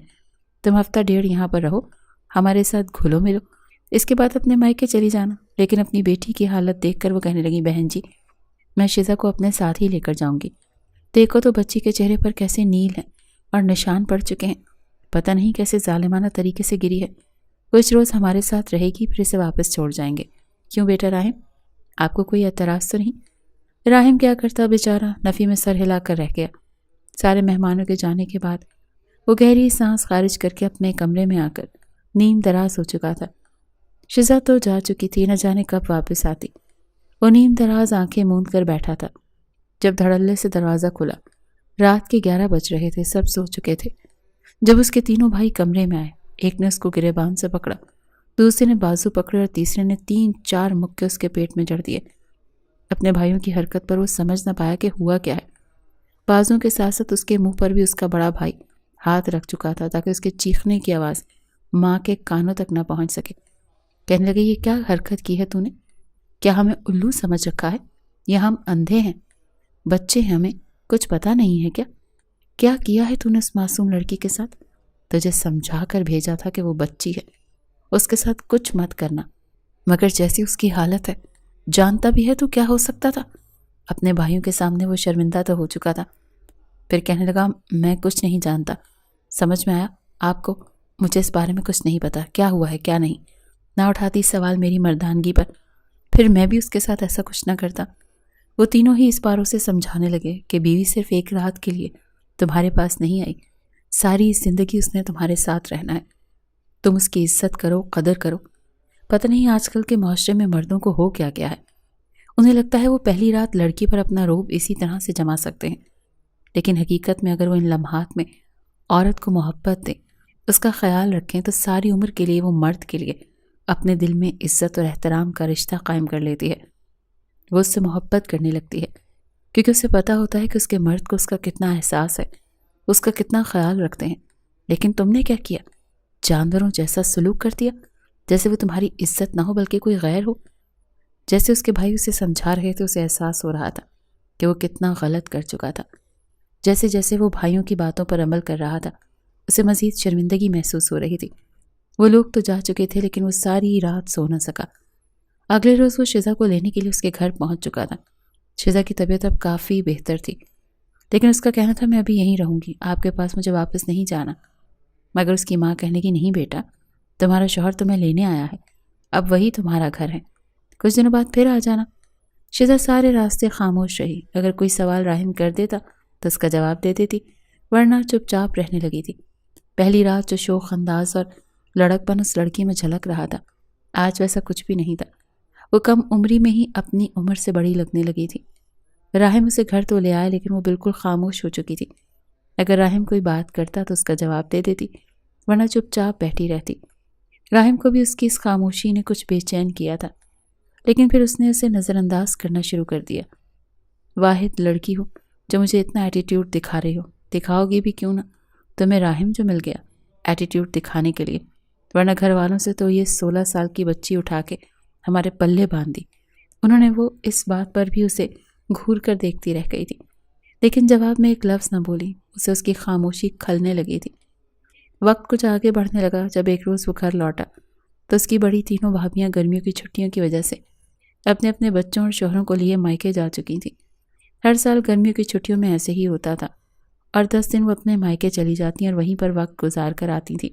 تم ہفتہ ڈیڑھ یہاں پر رہو، ہمارے ساتھ گھلو ملو، اس کے بعد اپنے مائکے چلی جانا۔ لیکن اپنی بیٹی کی حالت دیکھ کر وہ کہنے لگی بہن جی میں شزا کو اپنے ساتھ ہی لے کر جاؤں گی، دیکھو تو بچی کے چہرے پر کیسے نیل ہیں اور نشان پڑ چکے ہیں، پتہ نہیں کیسے ظالمانہ طریقے سے گری ہے۔ کچھ روز ہمارے ساتھ رہے گی پھر اسے واپس چھوڑ جائیں گے، کیوں بیٹا راہم، آپ کو کوئی اعتراض تو نہیں؟ راہم کیا کرتا بیچارہ، نفی میں سر ہلا کر رہ گیا۔ سارے مہمانوں کے جانے کے بعد وہ گہری سانس خارج کر کے اپنے کمرے میں آ کر نیند دراز ہو چکا تھا۔ شزا تو جا چکی تھی، نہ جانے کب واپس آتی۔ وہ نیند دراز آنکھیں موند کر بیٹھا تھا جب دھڑلے سے دروازہ کھلا۔ رات کے 11 بج رہے تھے، سب سو چکے تھے۔ جب اس کے تینوں بھائی کمرے میں آئے، ایک نے اس کو گریبان سے پکڑا، دوسرے نے بازو پکڑے اور تیسرے نے 3-4 مکے اس کے پیٹ میں جڑ دیے۔ اپنے بھائیوں کی حرکت پر وہ سمجھ نہ پایا کہ ہوا کیا ہے۔ بازوں کے ساتھ ساتھ اس کے منہ پر بھی اس کا بڑا بھائی ہاتھ رکھ چکا تھا تاکہ اس کے چیخنے کی آواز ماں کے کانوں تک نہ پہنچ سکے۔ کہنے لگے یہ کیا حرکت کی ہے تو نے؟ کیا ہمیں الو سمجھ رکھا ہے یا ہم اندھے ہیں؟ بچے ہیں، ہمیں کچھ پتا نہیں ہے کیا؟ کیا کیا ہے تو نے اس معصوم لڑکی کے ساتھ؟ تجھے سمجھا کر بھیجا تھا کہ وہ بچی ہے، اس کے ساتھ کچھ مت کرنا، مگر جیسی اس کی حالت ہے جانتا بھی ہے تو کیا ہو سکتا تھا؟ اپنے بھائیوں کے سامنے وہ شرمندہ تو ہو چکا تھا۔ پھر کہنے لگا میں کچھ نہیں جانتا، سمجھ میں آیا آپ کو؟ مجھے اس بارے میں کچھ نہیں پتا کیا ہوا ہے کیا نہیں۔ نہ اٹھاتی سوال میری مردانگی پر، پھر میں بھی اس کے ساتھ ایسا کچھ نہ کرتا۔ وہ تینوں ہی اس بار اسے سمجھانے لگے کہ بیوی صرف ایک رات کے لیے تمہارے پاس نہیں آئی، ساری زندگی اس نے تمہارے ساتھ رہنا ہے، تم اس کی عزت کرو، قدر کرو۔ پتہ نہیں آج کل کے معاشرے میں مردوں کو ہو کیا کیا ہے، انہیں لگتا ہے وہ پہلی رات لڑکی پر اپنا روب اسی طرح سے جما سکتے ہیں، لیکن حقیقت میں اگر وہ ان لمحات میں عورت کو محبت دیں، اس کا خیال رکھیں تو ساری عمر کے لیے وہ مرد کے لیے اپنے دل میں عزت اور احترام کا رشتہ قائم کر لیتی ہے۔ وہ اس سے محبت کرنے لگتی ہے کیونکہ اسے پتہ ہوتا ہے کہ اس کے مرد کو اس کا کتنا احساس ہے، اس کا کتنا خیال رکھتے ہیں۔ لیکن تم نے کیا کیا؟ جانوروں جیسا سلوک کر دیا، جیسے وہ تمہاری عزت نہ ہو بلکہ کوئی غیر ہو۔ جیسے اس کے بھائی اسے سمجھا رہے تھے اسے احساس ہو رہا تھا کہ وہ کتنا غلط کر چکا تھا۔ جیسے جیسے وہ بھائیوں کی باتوں پر عمل کر رہا تھا اسے مزید شرمندگی محسوس ہو رہی تھی۔ وہ لوگ تو جا چکے تھے لیکن وہ ساری رات سو نہ سکا۔ اگلے روز وہ شزا کو لینے کے لیے اس کے گھر پہنچ چکا تھا۔ شزا کی طبیعت اب کافی بہتر تھی، لیکن اس کا کہنا تھا میں ابھی یہیں رہوں گی، آپ کے پاس مجھے واپس نہیں جانا۔ مگر اس کی ماں کہنے کی نہیں بیٹا، تمہارا شوہر تمہیں لینے آیا ہے، اب وہی تمہارا گھر ہے، کچھ دنوں بعد پھر آ جانا۔ شزا سارے راستے خاموش رہی، اگر کوئی سوال راہم کر دیتا تو اس کا جواب دے دیتی، ورنہ چپ چاپ رہنے لگی تھی۔ پہلی رات جو شوخ انداز اور لڑک پن اس لڑکی میں جھلک رہا تھا، آج ویسا کچھ بھی نہیں تھا۔ وہ کم عمری میں ہی اپنی عمر سے بڑی لگنے لگی تھی۔ راہم اسے گھر تو لے آئے لیکن وہ بالکل خاموش ہو چکی تھی۔ اگر راہم کوئی بات کرتا تو اس کا جواب دے دیتی، ورنہ چپ چاپ بیٹھی رہتی۔ راہم کو بھی اس کی اس خاموشی نے کچھ بے چین کیا تھا، لیکن پھر اس نے اسے نظر انداز کرنا شروع کر دیا۔ واحد لڑکی ہو جو مجھے اتنا ایٹیٹیوڈ دکھا رہی ہو، دکھاؤ گی بھی کیوں نہ، تمہیں راہم جو مل گیا ایٹیٹیوڈ دکھانے کے لیے، ورنہ گھر والوں سے تو یہ 16 سال کی بچی اٹھا کے ہمارے پلے باندھ دی۔ انہوں نے وہ اس بات پر بھی اسے گھور کر دیکھتی رہ گئی تھی، لیکن جواب میں ایک لفظ نہ بولی۔ اسے اس کی خاموشی کھلنے لگی تھی۔ وقت کچھ آگے بڑھنے لگا۔ جب ایک روز وہ گھر لوٹا تو اس کی بڑی تینوں بھابیاں گرمیوں کی چھٹیوں کی وجہ سے اپنے اپنے بچوں اور شوہروں کو لیے مائکے جا چکی تھیں۔ ہر سال گرمیوں کی چھٹیوں میں ایسے ہی ہوتا تھا، اور 10 دن وہ اپنے مائکے چلی جاتی اور وہیں پر وقت گزار کر آتی تھیں۔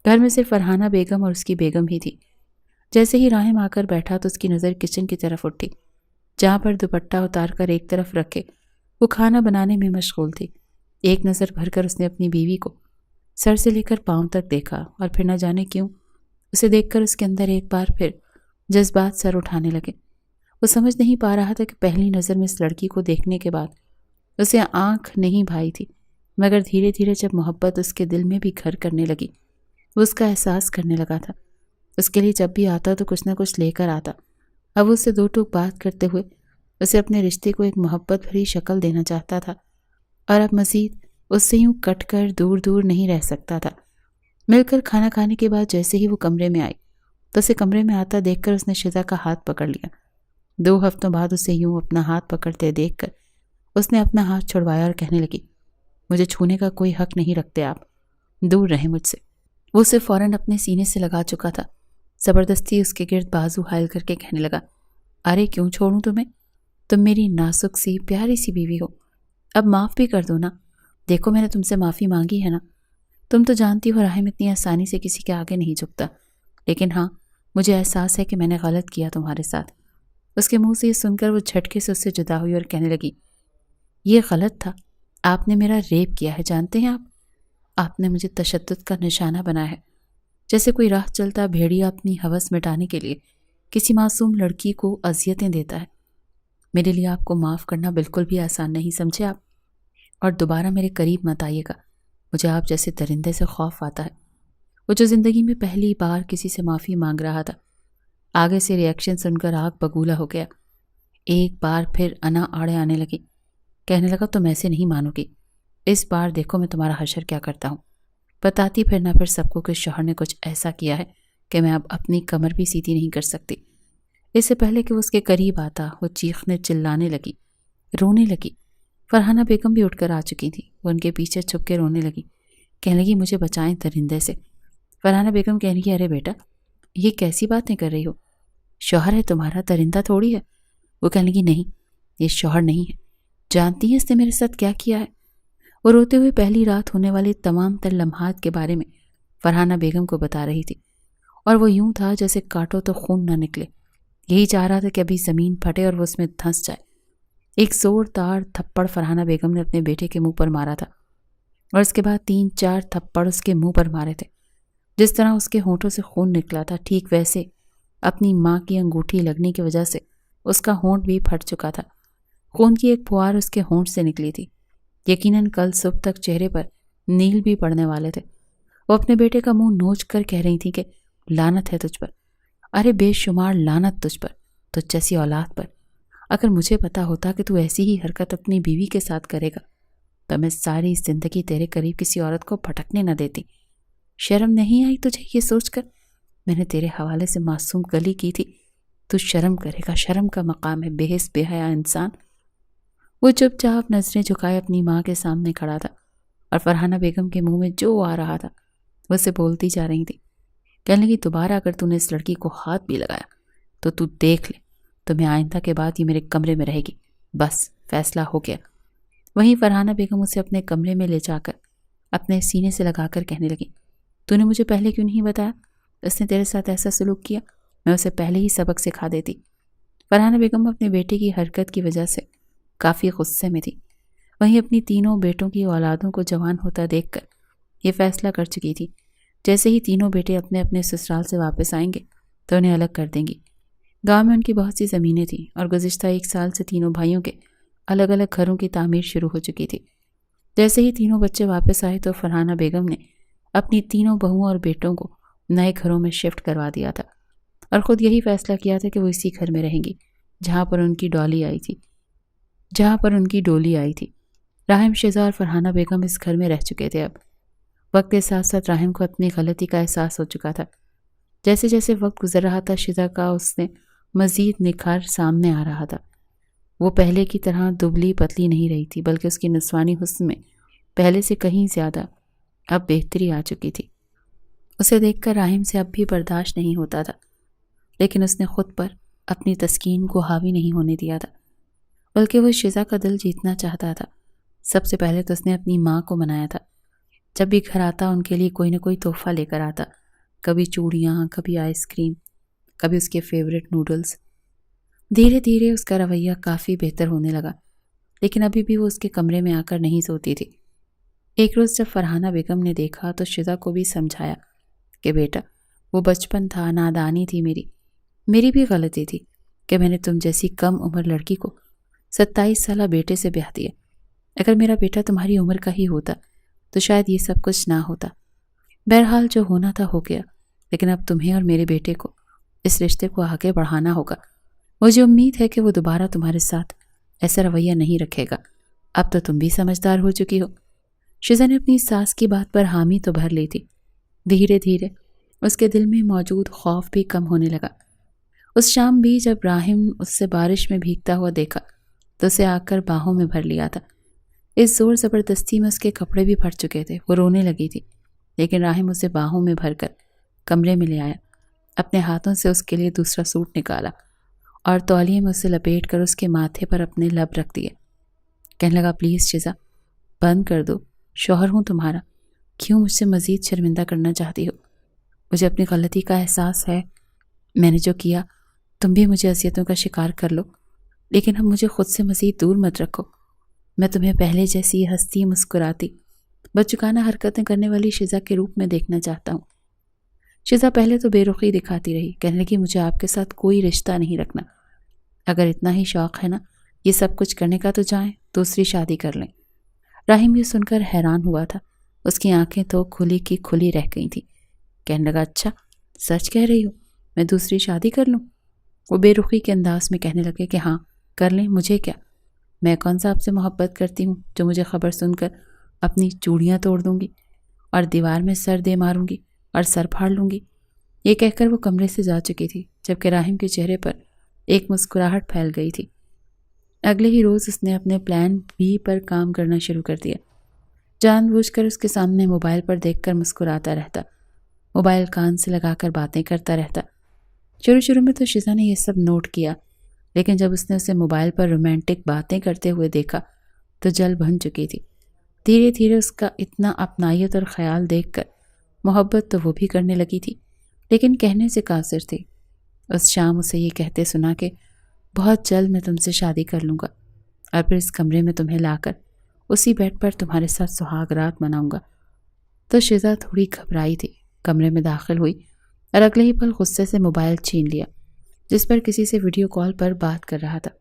گھر میں صرف فرحانہ بیگم اور اس کی بیگم ہی تھی۔ جیسے ہی راہم آ کر بیٹھا تو اس کی نظر کچن کی طرف اٹھی، جہاں پر دوپٹہ اتار کر ایک طرف رکھے وہ کھانا بنانے میں مشغول تھی۔ ایک نظر بھر کر اس نے اپنی بیوی کو سر سے لے کر پاؤں تک دیکھا، اور پھر نہ جانے کیوں اسے دیکھ کر اس کے اندر ایک بار پھر جذبات سر اٹھانے لگے۔ وہ سمجھ نہیں پا رہا تھا کہ پہلی نظر میں اس لڑکی کو دیکھنے کے بعد اسے آنکھ نہیں بھائی تھی، مگر دھیرے دھیرے جب محبت اس کے دل میں بھی گھر کرنے لگی، وہ اس کا احساس کرنے لگا تھا۔ اس کے لیے جب بھی آتا تو کچھ نہ کچھ لے کر آتا۔ اب اس سے دو ٹوک بات کرتے ہوئے اسے اپنے رشتے کو ایک محبت بھری شکل دینا چاہتا تھا، اور اب مزید اس سے یوں کٹ کر دور دور نہیں رہ سکتا تھا۔ مل کر کھانا کھانے کے بعد جیسے ہی وہ کمرے میں آئی تو اسے کمرے میں آتا دیکھ کر اس نے شزا کا ہاتھ پکڑ لیا۔ 2 ہفتوں بعد اسے یوں اپنا ہاتھ پکڑتے دیکھ کر اس نے اپنا ہاتھ چھڑوایا اور کہنے لگی، مجھے چھونے کا کوئی حق نہیں رکھتے آپ، دور رہیں مجھ سے۔ وہ اسے فوراً اپنے سینے سے لگا چکا تھا۔ زبردستی اس کے گرد بازو حائل کر کے کہنے لگا، ارے کیوں چھوڑوں تمہیں؟ تم میری نازک سی پیاری سی بیوی ہو، اب معاف بھی کر دو نا۔ دیکھو میں نے تم سے معافی مانگی ہے نا۔ تم تو جانتی ہو رحم اتنی آسانی سے کسی کے آگے نہیں جھکتا، لیکن ہاں مجھے احساس ہے کہ میں نے غلط کیا تمہارے ساتھ۔ اس کے منہ سے یہ سن کر وہ جھٹکے سے اس سے جدا ہوئی اور کہنے لگی، یہ غلط تھا، آپ نے میرا ریپ کیا ہے، جانتے ہیں آپ نے مجھے تشدد کا نشانہ بنایا ہے، جیسے کوئی راہ چلتا بھیڑیا اپنی ہوس مٹانے کے لیے کسی معصوم لڑکی کو اذیتیں دیتا ہے۔ میرے لیے آپ کو معاف کرنا بالکل بھی آسان نہیں، سمجھے آپ؟ اور دوبارہ میرے قریب مت آئیے گا، مجھے آپ جیسے درندے سے خوف آتا ہے۔ وہ جو زندگی میں پہلی بار کسی سے معافی مانگ رہا تھا، آگے سے ری ایکشن سن کر آگ بگولا ہو گیا۔ ایک بار پھر انا آڑے آنے لگی، کہنے لگا تم ایسے نہیں مانو گی، اس بار دیکھو میں تمہارا حشر کیا کرتا ہوں۔ بتاتی پھر نہ پھر سب کو کہ شوہر نے کچھ ایسا کیا ہے کہ میں اب اپنی کمر بھی سیدھی نہیں کر سکتی۔ اس سے پہلے کہ وہ اس کے قریب آتا وہ چیخنے چلانے لگی، رونے لگی۔ فرحانہ بیگم بھی اٹھ کر آ چکی تھی، وہ ان کے پیچھے چھپ کے رونے لگی، کہنے لگی مجھے بچائیں درندے سے۔ فرحانہ بیگم کہنے لگی، ارے بیٹا یہ کیسی باتیں کر رہی ہو، شوہر ہے تمہارا، درندہ تھوڑی ہے۔ وہ کہنے لگی نہیں، یہ شوہر نہیں ہے، جانتی ہیں اس نے میرے ساتھ کیا کیا ہے؟ وہ روتے ہوئے پہلی رات ہونے والے تمام تر لمحات کے بارے میں فرحانہ بیگم کو بتا رہی تھی، اور وہ یوں تھا جیسے کاٹو تو خون نہ نکلے، یہی چاہ رہا تھا کہ ابھی زمین پھٹے اور وہ اس میں دھنس جائے۔ ایک زوردار تھپڑ فرحانہ بیگم نے اپنے بیٹے کے منہ پر مارا تھا، اور اس کے بعد 3-4 تھپڑ اس کے منہ پر مارے تھے۔ جس طرح اس کے ہونٹوں سے خون نکلا تھا، ٹھیک ویسے اپنی ماں کی انگوٹھی لگنے کی وجہ سے اس کا ہونٹ بھی پھٹ چکا تھا۔ خون کی ایک پھوار اس کے ہونٹ سے نکلی تھی۔ یقیناً کل صبح تک چہرے پر نیل بھی پڑنے والے تھے۔ وہ اپنے بیٹے کا منہ نوچ کر کہہ رہی تھی کہ لعنت ہے تجھ پر، ارے بے شمار لعنت تجھ پر، تجھ جیسی اولاد پر۔ اگر مجھے پتا ہوتا کہ تو ایسی ہی حرکت اپنی بیوی کے ساتھ کرے گا تو میں ساری زندگی تیرے قریب کسی عورت کو پھٹکنے نہ دیتی۔ شرم نہیں آئی تجھے یہ سوچ کر میں نے تیرے حوالے سے معصوم گلی کی تھی؟ تو شرم کرے گا، شرم کا مقام ہے، بے حس بے حیا انسان۔ وہ چپ چاپ نظریں جھکائے اپنی ماں کے سامنے کھڑا تھا، اور فرحانہ بیگم کے منہ میں جو آ رہا تھا وہ اسے بولتی جا رہی تھی۔ کہنے لگی دوبارہ اگر تو نے اس لڑکی کو ہاتھ بھی لگایا تو تو دیکھ لے، تمہیں آئندہ کے بعد یہ میرے کمرے میں رہے گی، بس فیصلہ ہو گیا۔ وہیں فرحانہ بیگم اسے اپنے کمرے میں لے جا کر اپنے سینے سے لگا کر کہنے لگی، تو نے مجھے پہلے کیوں نہیں بتایا؟ اس نے تیرے ساتھ ایسا سلوک کیا، میں اسے پہلے ہی سبق سکھا دیتی۔ فرحانہ بیگم اپنے بیٹے کی حرکت کی وجہ سے کافی غصے میں تھی۔ وہیں اپنی تینوں بیٹوں کی اولادوں کو جوان ہوتا دیکھ کر یہ فیصلہ کر چکی تھی، جیسے ہی تینوں بیٹے اپنے اپنے سسرال سے واپس آئیں گے تو انہیں الگ کر دیں گی۔ گاؤں میں ان کی بہت سی زمینیں تھیں، اور گزشتہ 1 سال سے تینوں بھائیوں کے الگ الگ گھروں کی تعمیر شروع ہو چکی تھی۔ جیسے ہی تینوں بچے واپس آئے تو فرحانہ بیگم نے اپنی تینوں بہوؤں اور بیٹوں کو نئے گھروں میں شفٹ کروا دیا تھا، اور خود یہی فیصلہ کیا تھا کہ وہ اسی گھر میں رہیں گی جہاں پر ان کی ڈولی آئی تھی۔ راحم شہزاد اور فرحانہ بیگم اس گھر میں رہ چکے تھے۔ اب وقت کے ساتھ ساتھ راحم کو اپنی غلطی کا احساس ہو چکا تھا۔ جیسے جیسے وقت گزر رہا تھا شزا کا اس نے مزید نکھار سامنے آ رہا تھا۔ وہ پہلے کی طرح دبلی پتلی نہیں رہی تھی، بلکہ اس کی نسوانی حسن میں پہلے سے کہیں زیادہ اب بہتری آ چکی تھی۔ اسے دیکھ کر راحم سے اب بھی برداشت نہیں ہوتا تھا، لیکن اس نے خود پر اپنی تسکین کو حاوی نہیں ہونے دیا تھا، بلکہ وہ شزا کا دل جیتنا چاہتا تھا۔ سب سے پہلے تو اس نے اپنی ماں کو منایا تھا۔ جب بھی گھر آتا ان کے لیے کوئی نہ کوئی تحفہ لے کر آتا، کبھی چوڑیاں، کبھی آئس کریم، کبھی اس کے فیورٹ نوڈلز۔ دھیرے دھیرے اس کا رویہ کافی بہتر ہونے لگا، لیکن ابھی بھی وہ اس کے کمرے میں آ کر نہیں سوتی تھی۔ ایک روز جب فرحانہ بیگم نے دیکھا تو شزا کو بھی سمجھایا کہ بیٹا وہ بچپن تھا، نادانی تھی، میری بھی غلطی تھی کہ میں نے تم جیسی کم عمر لڑکی کو 27 سالہ بیٹے سے بیاہ دیا۔ اگر میرا بیٹا تمہاری عمر کا ہی ہوتا تو شاید یہ سب کچھ نہ ہوتا۔ بہرحال جو ہونا تھا ہو گیا، لیکن اب تمہیں اور میرے بیٹے کو اس رشتے کو آگے بڑھانا ہوگا۔ مجھے امید ہے کہ وہ دوبارہ تمہارے ساتھ ایسا رویہ نہیں رکھے گا۔ اب تو تم بھی سمجھدار ہو چکی ہو۔ شیزا نے اپنی ساس کی بات پر حامی تو بھر لی تھی۔ دھیرے دھیرے اس کے دل میں موجود خوف بھی کم ہونے لگا۔ اس شام بھی جب راحم اس سے بارش میں بھیگتا ہوا دیکھا تو اسے آ کر باہوں میں بھر لیا تھا۔ اس زور زبردستی میں اس کے کپڑے بھی پھٹ چکے تھے، وہ رونے لگی تھی، لیکن راحم اسے باہوں میں بھر کر کمرے میں لے آیا۔ اپنے ہاتھوں سے اس کے لیے دوسرا سوٹ نکالا اور تولیے میں اسے لپیٹ کر اس کے ماتھے پر اپنے لب رکھ دیے۔ کہنے لگا، پلیز شیزا، بند کر دو، شوہر ہوں تمہارا، کیوں مجھ سے مزید شرمندہ کرنا چاہتی ہو؟ مجھے اپنی غلطی کا احساس ہے، میں نے جو کیا، تم بھی مجھے اذیتوں کا شکار کر لو، لیکن اب مجھے خود سے مزید دور مت رکھو۔ میں تمہیں پہلے جیسی ہستی، مسکراتی، بچگانہ حرکتیں کرنے والی شیزا کے روپ میں دیکھنا چاہتا ہوں۔ شیزا پہلے تو بے رخی دکھاتی رہی، کہنے لگی، مجھے آپ کے ساتھ کوئی رشتہ نہیں رکھنا۔ اگر اتنا ہی شوق ہے نا یہ سب کچھ کرنے کا تو جائیں، دوسری شادی کر لیں۔ راحم یہ سن کر حیران ہوا تھا، اس کی آنکھیں تو کھلی کی کھلی رہ گئی تھیں۔ کہنے لگا، اچھا سچ کہہ رہی ہو، میں دوسری شادی کر لوں؟ وہ بے رخی کے انداز میں کہنے لگے کہ ہاں کر لیں، مجھے کیا، میں کون سا آپ سے محبت کرتی ہوں جو مجھے خبر سن کر اپنی چوڑیاں توڑ دوں گی اور دیوار میں سر دے ماروں گی اور سر پھاڑ لوں گی۔ یہ کہہ کر وہ کمرے سے جا چکی تھی، جبکہ راحم کے چہرے پر ایک مسکراہٹ پھیل گئی تھی۔ اگلے ہی روز اس نے اپنے پلان بی پر کام کرنا شروع کر دیا۔ جان بوجھ کر اس کے سامنے موبائل پر دیکھ کر مسکراتا رہتا، موبائل کان سے لگا کر باتیں کرتا رہتا۔ شروع میں تو شیزا نے یہ سب نوٹ کیا، لیکن جب اس نے اسے موبائل پر رومانٹک باتیں کرتے ہوئے دیکھا تو جل بھن چکی تھی۔ دھیرے دھیرے اس کا اتنا اپنائیت اور خیال دیکھ کر محبت تو وہ بھی کرنے لگی تھی، لیکن کہنے سے قاصر تھی۔ اس شام اسے یہ کہتے سنا کہ بہت جلد میں تم سے شادی کر لوں گا اور پھر اس کمرے میں تمہیں لا کر اسی بیڈ پر تمہارے ساتھ سہاگ رات مناؤں گا، تو شیزا تھوڑی گھبرائی تھی، کمرے میں داخل ہوئی اور اگلے ہی پل غصے سے موبائل چھین لیا جس پر کسی سے ویڈیو کال پر بات کر رہا تھا۔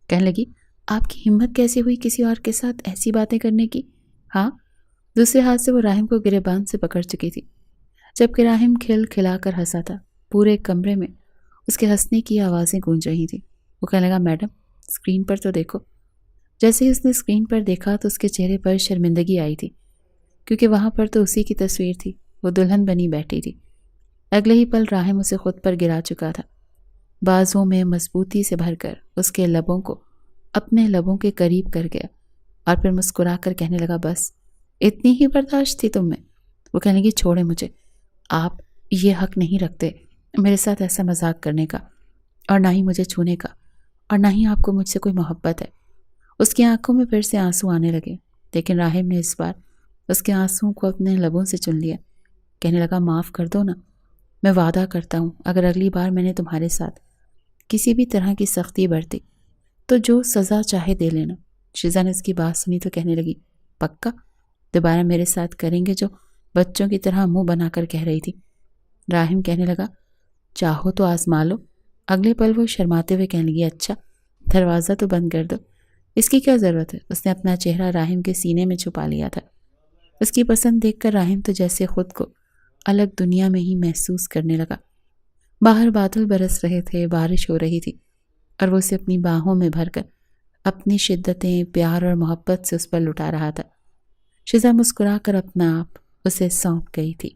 کہنے لگی، آپ کی ہمت کیسی ہوئی کسی اور کے ساتھ ایسی باتیں کرنے کی؟ ہاں؟ دوسرے ہاتھ سے وہ راحم کو گریبان سے پکڑ چکی تھی، جبکہ راحم کھل کھلا کر ہنسا تھا۔ پورے کمرے میں اس کے ہنسنے کی آوازیں گونج رہی تھیں۔ وہ کہنے لگا، میڈم اسکرین پر تو دیکھو۔ جیسے ہی اس نے اسکرین پر دیکھا تو اس کے چہرے پر شرمندگی آئی تھی، کیونکہ وہاں پر تو اسی کی تصویر تھی، وہ دلہن بنی بیٹھی تھی۔ اگلے ہی پل راحم اسے خود پر گرا چکا تھا، بازوں میں مضبوطی سے بھر کر اس کے لبوں کو اپنے لبوں کے قریب کر گیا اور پھر مسکرا کر کہنے لگا، بس اتنی ہی برداشت تھی تم میں؟ وہ کہنے لگی، چھوڑے مجھے، آپ یہ حق نہیں رکھتے میرے ساتھ ایسا مذاق کرنے کا، اور نہ ہی مجھے چھونے کا، اور نہ ہی آپ کو مجھ سے کوئی محبت ہے۔ اس کی آنکھوں میں پھر سے آنسو آنے لگے، لیکن راحم نے اس بار اس کے آنسوؤں کو اپنے لبوں سے چن لیا۔ کہنے لگا، معاف کر دو نا، میں وعدہ کرتا ہوں اگر اگلی بار میں نے تمہارے ساتھ کسی بھی طرح کی سختی برتی تو جو سزا چاہے دے لینا۔ شیزا نے اس کی بات سنی تو کہنے لگی، پکا دوبارہ میرے ساتھ کریں گے جو بچوں کی طرح منہ بنا کر کہہ رہی تھی؟ راحم کہنے لگا، چاہو تو آزما لو۔ اگلے پل وہ شرماتے ہوئے کہنے لگی، اچھا دروازہ تو بند کر دو، اس کی کیا ضرورت ہے؟ اس نے اپنا چہرہ راحم کے سینے میں چھپا لیا تھا۔ اس کی پسند دیکھ کر راحم تو جیسے خود کو الگ دنیا میں ہی محسوس کرنے لگا۔ باہر بادل برس رہے تھے، بارش ہو رہی تھی، اور وہ اسے اپنی باہوں میں بھر کر اپنی شدتیں پیار اور محبت سے اس پر لٹا رہا تھا۔ شیزا مسکرا کر اپنا آپ اسے سونپ گئی تھی۔